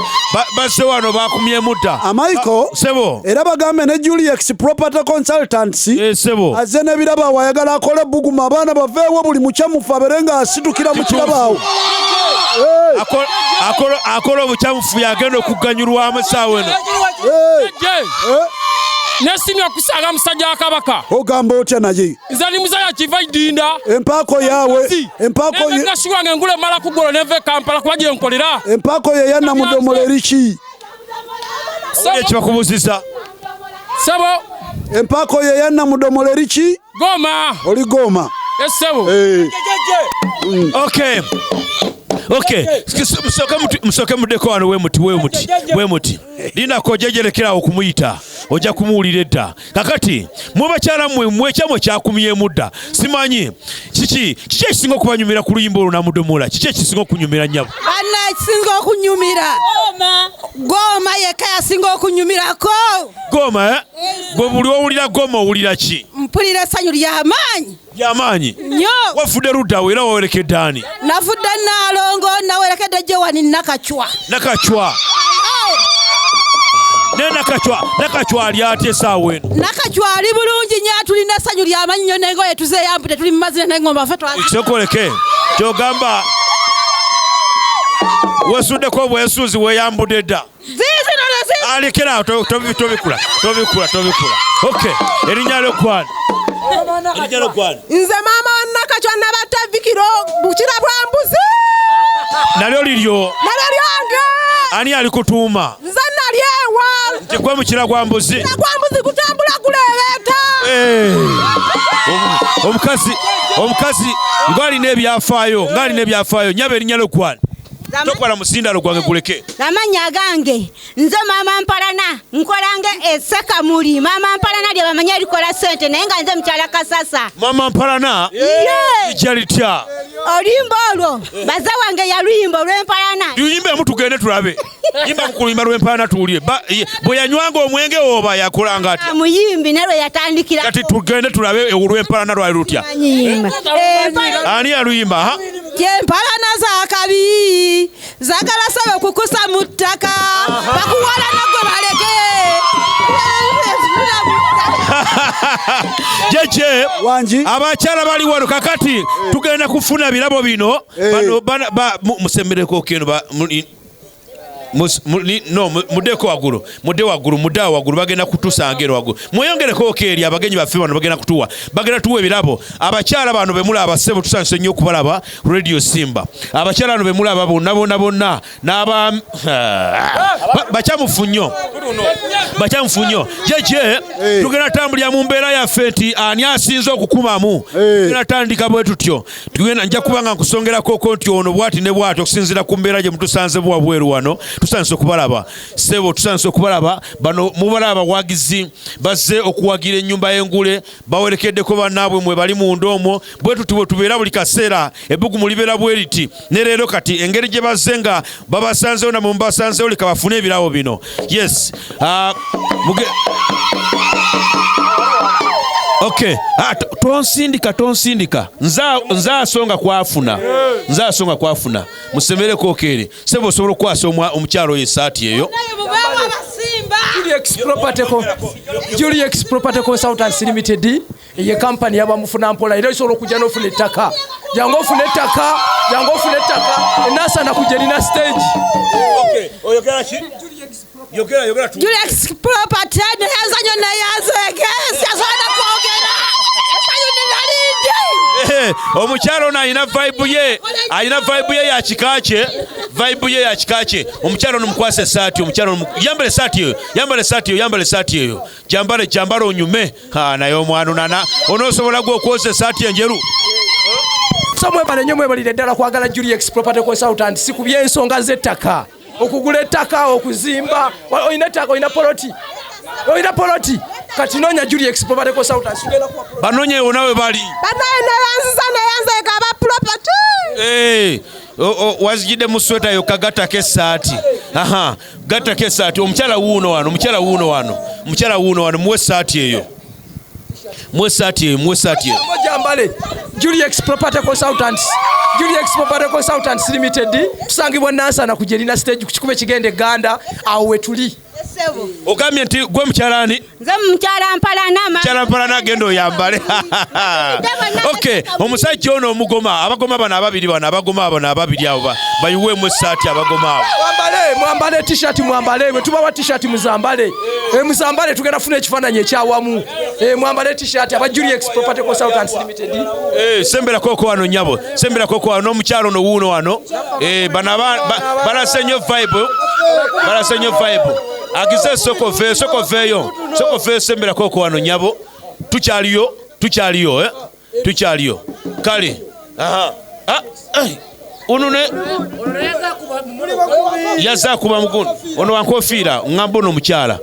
Speaker 13: basse wano bakumyemu dda
Speaker 2: Amaiko
Speaker 13: sebo
Speaker 2: era bagambe ne Julius Property Consultants
Speaker 13: sebo
Speaker 2: azze n'ebiraba wayagala akole buguma abaana baveewo buli mukyamufu aberenga asitukira mu kirabaawo
Speaker 13: akola obukyamufu yagenda okuganyulwamu essaawa eno.
Speaker 5: Nesimya kusanga musajja wa Kabaka.
Speaker 2: Ogamba otya naye?
Speaker 5: Nze ndi muzaya kiva idinda.
Speaker 2: Empaako yawe. Empaako ye.
Speaker 5: Ngashiwa ngengule mala kugolo neve Kampala kwaje nkolera.
Speaker 2: Empaako ye yanna mudomola eriki.
Speaker 13: Ekyo bakubuzisa.
Speaker 5: Sebo.
Speaker 2: Empaako ye yanna mudomola eriki.
Speaker 5: Goma.
Speaker 2: Oli goma.
Speaker 5: Esebo.
Speaker 13: Okay. Musoke mudeko wano we muti. Lina kojejerekera okumuyita. Oja kumuwulira edda. Kakati mubakyala mmwe ekyamo kyakumyemu dda. Simanyi kiki ekisinga okubanyumira ku luyimba olunamudomola. Kiki ekisinga okunyumira nnyabo?
Speaker 12: Banna ekisinga okunyumira. Goma yekka yasinga okunyumirako.
Speaker 13: Goma Gwe buli owulira goma owulira ki?
Speaker 12: Mpulira essanyu ly'amaanyi.
Speaker 13: Ly'amaanyi?
Speaker 12: Nnyo.
Speaker 13: Wafudde ludda era wawerekedde ani?
Speaker 12: Nafudde Naalongo nawerekedde Jowani Nakachwa.
Speaker 13: Ne Nakachwa ali ate essaawa eno.
Speaker 12: Nakachwa ali bulungi nnyo tulina essanyu ly'amaanyi nnyo n'engoye tuzeeyampute tuli mu mazina n'engomba ffe twazi.
Speaker 13: Ekyokoleke kyogamba weesuddeko obwesuuzi weeyambudde dda. Alekera tobikula. Okay, erinnya lyokwani.
Speaker 12: Nze maama wa Nakachwa nabatta Vikiro bukira bwa mbuzi.
Speaker 13: Nalyo liryo.
Speaker 12: Lyange.
Speaker 13: Ani alikutuuma?
Speaker 12: Nze nalyewa.
Speaker 13: Nti gwe mukira gwa mbuzi.
Speaker 12: Gwa mbuzi kutambula kulebeeta.
Speaker 13: Omukazi ng'alina ebyafaayo nyaba erinnya lyokwani. Tokwala musindalo gwange guleke.
Speaker 14: Namanya gange nze mama Mpalana nkolange esekamuli mama Mpalana lye bamanya likola sente naye nga nze mukyala Kasasa.
Speaker 13: Mama Mpalana ikyalitya
Speaker 14: oluyimba olwo baza wange yaluyimba olw'Empalana.
Speaker 13: Luyimba mutugende tulabe. Yimba kukuluyimba lw'Empalana tuwulire. Bwe yanywanga omwenge oba yakolanga atya?
Speaker 14: Muyimbi ne lwe yatandikira.
Speaker 13: Kati tugende tulabe olw'Empalana lwali lutya. Ani yaluyimba?
Speaker 12: Empalana za kabi zagala sabe kukusa mu ttaka bakuwala nagwe baleke.
Speaker 2: Jeje wanji
Speaker 13: abakyala bali wano kakati tugenda kufuna birabo bino musemereko keno mudeko wagulu bagenda kutusangera wagulu mweyongereko okeri abagenyi baffe bano bagenda kutuwa bagenda tuwa ebirabo abakyala bano bemulaba sebo tusanse nnyo okubalaba Radio Simba abakyala bano bemulaba bonna n'aba bakyamufu nnyo jeje tugenda tambulira mu mbeera yaffe nti ani asinze okukumamu tugenda tandika bwe tutyo tugenda nja kubanga nkusongerako nti ono bwati ne bwati okusinziira ku mbeera gye mutusanze bwabweru wano tusanse okubalaba sebo tusanse okubalaba bano mubalaba wagizi bazze okuwagira ennyumba y'Engule bawerekeddeko bannaabwe mwe bali munda omwo bwe tutibwe tubeera buli kaseera ebbugumu libeera bwe riti ne leero kati engeri gye bazze nga babasanzewo namwe mubasanzewo leka bafune ebirabo bino yes Okay. Tonsindika. Nza songa kwafuna. Musembere kokere. Sebo sobolo kwasa omukyalo yesaati eyo.
Speaker 10: Juliex Property Consultants Limited ye company yabamufuna mpola era isolo kujja n'ofuna ettaka. Jangu ofuna ettaka. Enasa na kujelina stage.
Speaker 13: Okay. Oyogera ki? Yogera tu.
Speaker 12: Juliex Property yazanyo na yazege. Siazana kwogera. Esayo ninalinde.
Speaker 13: Omukyalo na ayina vibe ye ya kikache. Omukyalo numukwasa esaati, yambale esaati eyo. Jambale onyume. Naye omwana nana onosobola gwo okwoza esaati enjeru.
Speaker 10: Samwe balenyo mwebalire ddala kwagala Juliex Property Consultants si kubye ensonga z'ettaka. Okugula ettaka, okuzimba, oyina ettaka, oyina poloti. Kati nonya Juliex Property Consultants.
Speaker 13: Banonye onawe bali.
Speaker 12: Bananze kaba property.
Speaker 13: Wazijide musweta yo kagata kesaati. Gata kesaati. Omukyala wuuno wano. Muwe saati eyo. Muwe saati eyo.
Speaker 10: Jambale. Juliex Property Consultants Limited. Tusangibwa Nansa na kujelina stage kukikume kigende Ganda awo wetuli.
Speaker 13: Ogambye nti gwe mukyalani?
Speaker 14: Nze mukyala mpalana
Speaker 13: gendo yambale. Okay, omusajja ono omugoma, abagoma bano ababiri abo bayiwemu esaati abagoma abo.
Speaker 10: Mwambale t-shirt mwambale, bwe tubawa t-shirt muzambale. Muzambale tugenda funa ekifaananyi ekyawamu. Mwambale t-shirt aba Juliex Property Consultants Limited.
Speaker 13: Sembera koko wano nyabo. N'omukyalo no wuuno wano. Balasenyo vibe. Agize soko veyo sembera koko wano nyabo. Tukyaliyo. Kale. Unune yaza kuba mugunu. Ono wankofiira ngambono mukyala.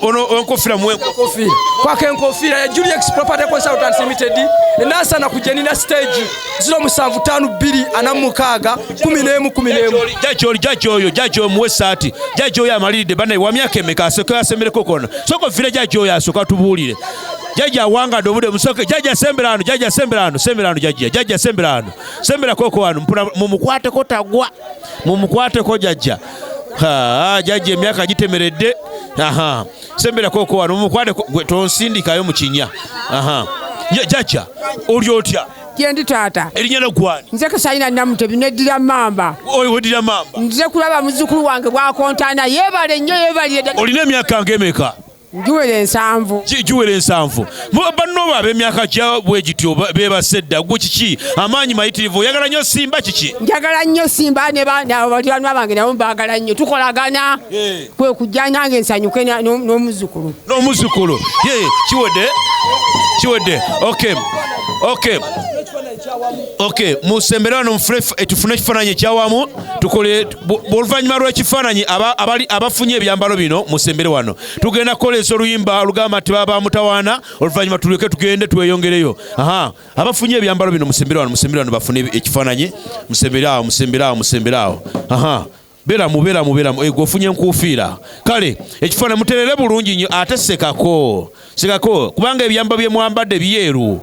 Speaker 13: Ono onkofira mwe
Speaker 10: kofira. Kwake enkofira ya Juliex Property Consultants Limited. Enasa na kujenina stage 0752
Speaker 13: Jajo muwe saati. Jajo ya malide bana wa myaka emeka asoko asembere kokona. Soko vile jajo ya asoka tubulire. Jaja wanga dobude musoke jaja semberano. Sembera koko wano mumukwate ko tagwa. Mumukwate ko jaja. Jaji emyaka gitemeredde. Sembera koko wano mumukwate tonsindikayo mukinya. Jaja oli otya?
Speaker 15: Kyendi taata.
Speaker 13: Erinyana gwani?
Speaker 15: Nze Kasayina Namutebi neddira Mamba.
Speaker 13: Wedira Mamba.
Speaker 15: Nze kulaba muzzukulu wange bwakontana yeebale nnyo yeebalire.
Speaker 13: Olina emyaka ng'emeka?
Speaker 15: Njuwere 7.
Speaker 13: Banno ab'emyaka gya bwe gityo beebasedda gwe kiki amaanyi mayitirivu oyagala nnyo Simba kiki?
Speaker 15: Njagala nnyo Simba ne balirwanwa bange nabo mbaagala nnyo tukolagana kwe kujja nange nsanyuke n'omuzzukulu. Kiwedde. Okay, musembera wano tufune ekifaananyi ekyawamu tukole oluvannyuma lw'ekifaananyi abafunye ebyambalo bino musembere wano tugenda kukolesa oluyimba olugamba nti baba mutawaana oluvannyuma tuleke tugende tweyongereyo. Abafunye ebyambalo bino musembere wano bafune ekifaananyi musembere awo. Beramu gwofunye enkuufiira. Kale ekifaananyi muterere bulungi nnyo ate sekako kubanga ebyambalo bye mwambadde byeru.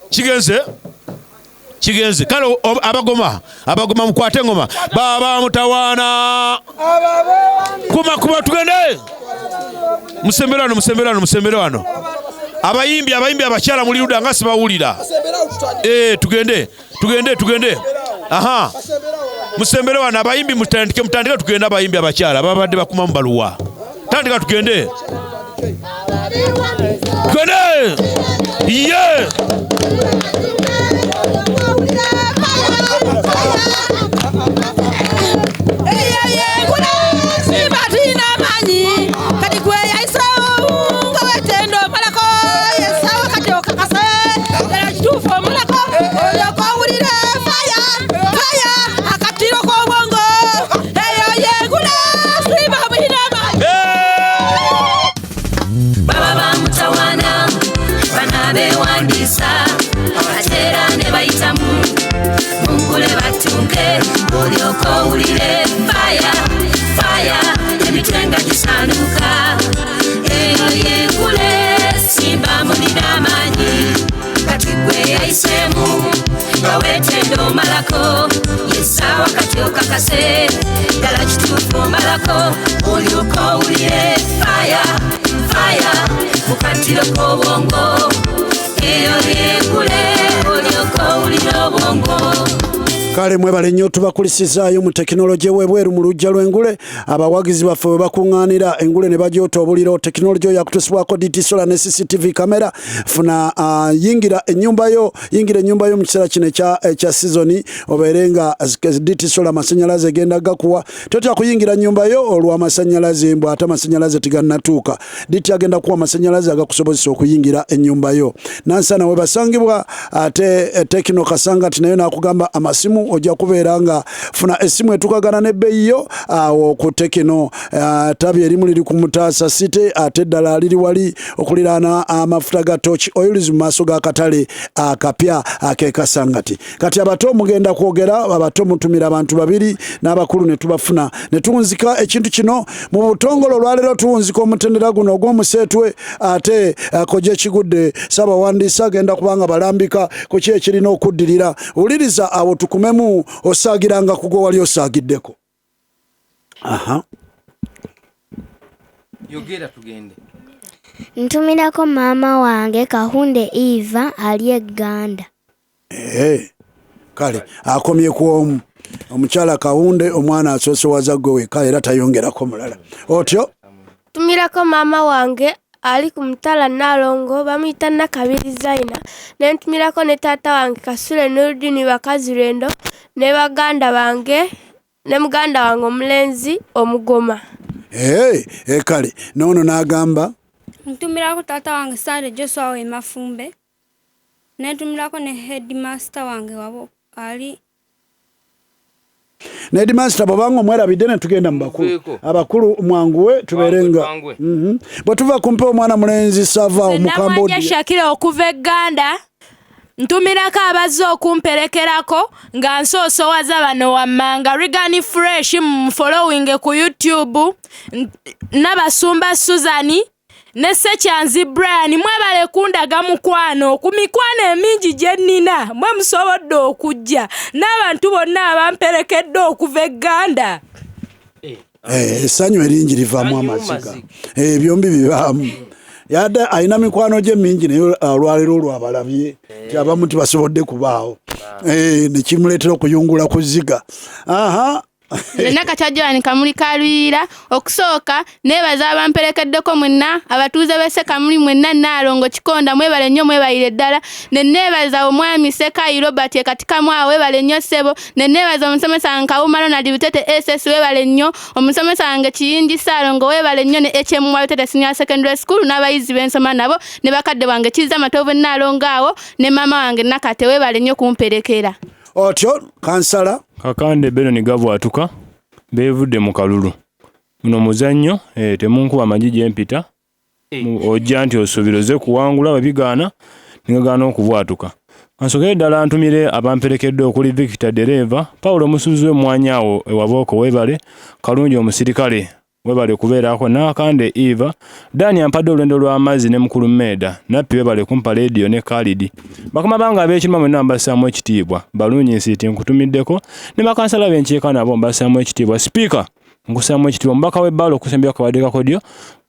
Speaker 15: Kigenze. Kale abagoma mukwate ngoma. Baba mutawaana. Kuma tugende. Musembere wano. Abayimbi abakyala muli luda nga sibawulira. Tugende. Musembere wano abayimbi mutandika tugende abayimbi abakyala ababadde bakuma mu baluwa. Tandika tugende. Yeah.
Speaker 16: Bewandisa atera ne bayitamu tumiddeko olyoka owulire faya mukatiro k'obwongo eyo y'engule olyoka owulire obwongo.
Speaker 2: Kale mwebale nnyo tubakulisizaayo mu tekinologiya webweru mu luggya lw'Engule. Abawagizi baffe bwe bakuŋŋaanira Engule ne bagyota obuliro tekinologiya yakutusibwako DT solar ne CCTV kamera. Funa yingira ennyumba yo mu kiseera kino ekya sizoni obeere nga DT solar amasannyalaze egenda gakuwa. Totya kuyingira nnyumba yo olw'amasannyalaze mbw ate amasannyalaze tigannatuuka. DT agenda kuwa amasannyalaze agakusobozesa okuyingira ennyumba yo. Nansana we basangibwa ate Tekino Kasangati nayo n'akugamba amasimu ojja kubeera nga funa essimu etukagana n'ebbeeyi yo awo ku Tekino. Tabi erimu liri ku Mutaasa City ate eddala liri wali okuliraana amafuta ga Torch Oils mu maaso g'akatale akapya ak'e Kasangati. Kati abato mugenda kwogera, abato mutumira abantu babiri n'abakulu ne tubafuna ne tuwunzika ekintu kino mu butongole olwaleero. Tuwunzika omutendera guno ogw'omuseetwe ate koje kigudde Ssaabawandiisi agenda kubanga balambika ku ki ekirina okuddirira. Wuliriza awo tukumemu osaagiranga ku gwe wali osaagiddeko.
Speaker 17: Yogera tugende.
Speaker 6: Ntumirako maama wange Kahunde Eva ali Uganda.
Speaker 2: Kale akomye ku omukyala Kahunde omwana asoose wazagwe weka era tayongerako mulala. Otyo
Speaker 7: tumirako maama wange ali ku Mutala Nalongo bamuyita Nakabiri Zaina. Ne ntumirako ne taata wange Kasule Nurdini Bakazirendo ne baganda bange ne muganda wange omulenzi Omugoma.
Speaker 2: Kale noono n'agamba
Speaker 8: ntumirako taata wange Sande Joshua we Mafumbe. Ne ntumirako ne headmaster wange wabo ali
Speaker 2: Headmaster bw'obanga omwerabidde ne tugenda mu bakulu. Abakulu mwanguwe tubeerenga. Bwe tuva kumpe omwana mulenzi Sava Omukambodi.
Speaker 3: Namwanja Shakira okuva Uganda. Ntumirako abazze okumperekerako nga nsoosowaza bano wammanga Rigani Fresh mu following ku YouTube. Nabasumba Suzani ne Sekyanzi Brian mwebale kundaga mukwano ku mikwano emingi gye nnina mwe musobodde okujja n'abantu bonna abamperekedde okuva Uganda.
Speaker 2: Essanyu eringi livaamu amaziga. Byombi bibaamu. Yadde alina mikwano gye mingi naye olwaleero olwabalabye ti abamu tibasobodde kubaawo. Ne kimuleetera okuyungula ku ziga.
Speaker 4: Naka Joan Kamuli Kalwira okusooka nebaza abamperekeddeko mwenna abatuuze b'esse Kamuli mwenna Nalongo Kikonda mwebale nnyo mwebalire ddala. Ne nebaza omwami Sekayi Robert ekatikamu awo webale nnyo ssebo. Ne nebaza omusomesa Nkawuma Ronald Butete SS webale nnyo. Omusomesa wange Kiyingi Saalongo webale nnyo ne HM Butete Senior Secondary School n'abayizi b'ensoma nabo ne bakadde wange Kiza Matovu Nalongo awo ne mama wange Nakate webale nnyo kumperekera.
Speaker 2: Otyo kansala
Speaker 5: Kakande Benoni gabwatuka beevudde mu kalulu. Muno muzannyo temunkuba amagi gye mpita. Ojja nti osuubiroze kuwangula webigaana nigagaana okubwatuka. Ansokere ddala ntumire abamperekedde okuli Victor Dereva, Paulo Musuzi w'emmwanyi ewabooko webale, Kalungi omusirikale webale kubeerako Nakande Eva, Dani ampadde olwendo lw'amazzi ne mukulu Meeda, Nappi webale kumpa leediyo ne Khalidi. Bakama banga ab'ekirima mwenna mbassaamu ekitiibwa, Balungi Nsiiti nkutumiddeko, ne bakansala b'enkiika nabo mbassaamu ekitiibwa. Sipiika nkussaamu ekitiibwa, mubaka w'ebbaala okusembera Kawadde Kakodyo,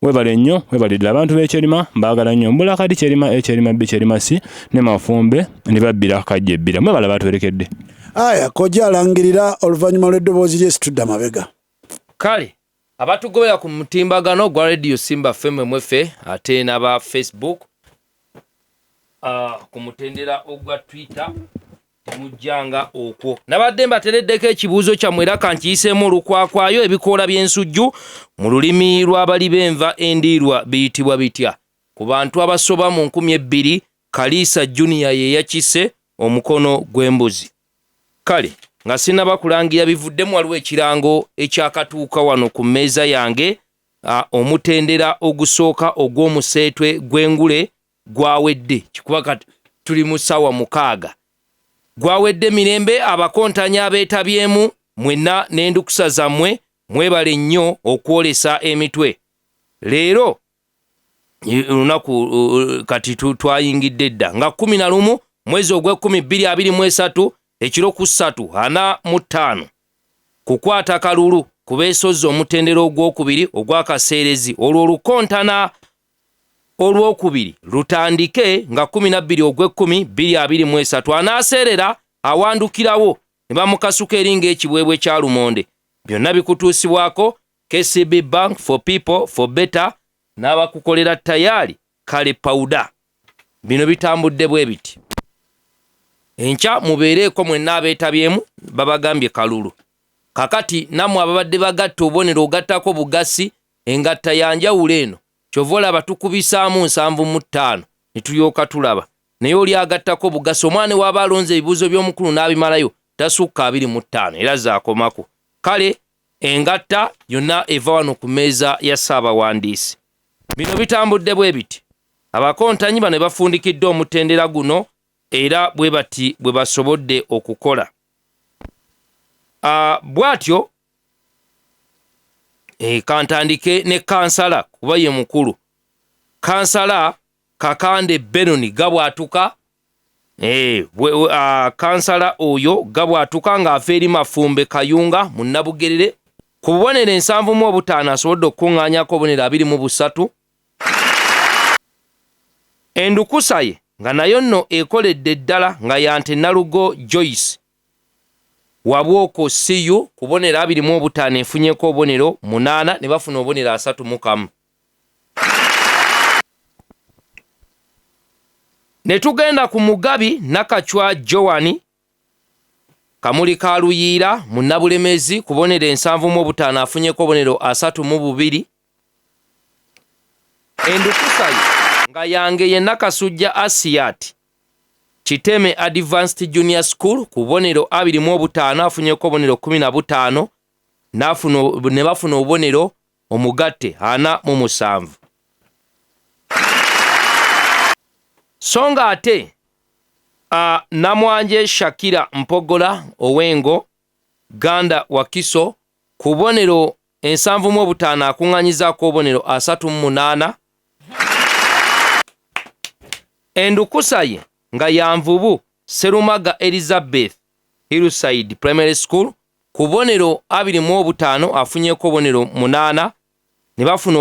Speaker 5: webale nnyo, webale ddala abantu b'Ekyerima, mbaagala nnyo. Mbula kati Kyerima Ekyerima B Kyerima C ne Mafumbe ne babbira kajja ebbira. Mwebala batuwerekedde.
Speaker 2: Kojja alangirira oluvannyuma lw'eddoboozi lye situdde amabega.
Speaker 17: Kale abatugobera ku mutimbagano gwa Radio Simba FM mwefe ate n'aba Facebook ku mutendera ogwa Twitter temujjanga okwo. Nabadde mbatereddeko ekibuuzo kyammwe era kankiyiseemu olukwakwayo ebikoola by'ensujju mu lulimi lw'abali b'enva endiirwa biyitibwa bitya? Ku bantu abasoba mu 2000 Kaliisa Junior ye yakise omukono gw'embuzi. Kale nga sinaba kulangira bivuddemu waliwo ekirango ekyakatuuka wano ku mmeeza yange. Omutendera ogusooka ogw'omuseetwe gw'Engule gwawedde kikuba kati tuli mu ssaawa 6 gwawedde mirembe. Abakontanya abeetabyemu mwenna n'endukusa zammwe mwebale nnyo okwolesa emitwe. Leero lunaku kati twayingidde dda nga 11 mwezi ogw'E12 2023 ekiro ku 3:45 kukwata kalulu ku beesozza omutendera ogwokubiri ogw'akaseerezi olwo olukontana olwokubiri lutandike nga 12 ogw'ekkumi 2023 anaaseerera awandukirawo ne bamukasuka eri ng'ekiweebwe kya lumonde. Byonna bikutuusibwako KCB Bank for People for Better n'abakukolera tayali kale pawuda. Bino bitambudde bwe biti. Enkya mubeereeko mwenna abeetabyemu babagambye kalulu. Kakati nammwe ababadde bagatta obubonero ogattako bugasi engatta yanjawulo eno kyova olaba tukubisaamu 75 ne tulyoka tulaba. Naye oli agattako bugasi omwana waaba alonze ebibuuzo by'omukulu n'abimalayo tasukka 25 era zaakomako. Kale engatta yonna eva wano ku mmeeza ya Ssaabawandiisi. Bino bitambudde bwe biti. Abakontanyi bano bafundikidde omutendera guno era bwe bati bwe basobodde okukola. Bwatyo kantandike ne kansala kuba ye mukulu. Kansala Kakande Benoni gabwatuka kansala oyo gabwatuka ng'ava eri Mafumbe Kayunga mu Nnabugerere ku bubonero 75 asobodde okukuŋŋaanyako obubonero 23. Endukusa ye nga nayo nno ekoledde ddala nga yante Nalugo Joyce Wabwoko Siyu ku bubonero 25 efunyeko obubonero 8 ne bafuna obubonero 31. Ne tugenda ku Mugabi Nakachwa Joani Kamuli ka Luyiira mu Nnabulemezi ku bubonero 75 afunyeko obubonero 32. Endukusa ye nga yange ye Nakasujja Asiat Kiteme Advanced Junior School ku bubonero 25 afunyeko obubonero 15 ne bafuna obubonero omugatte 47. Songa ate Namwanje Shakira Mpogola Owengo Ganda Wakiso ku bubonero 75 akuŋŋanyizaako obubonero 38. Endukusa ye nga yanvubu Serumaga Elizabeth Hillside Primary School ku bubonero 25 afunyeko obubonero 8 ne bafuna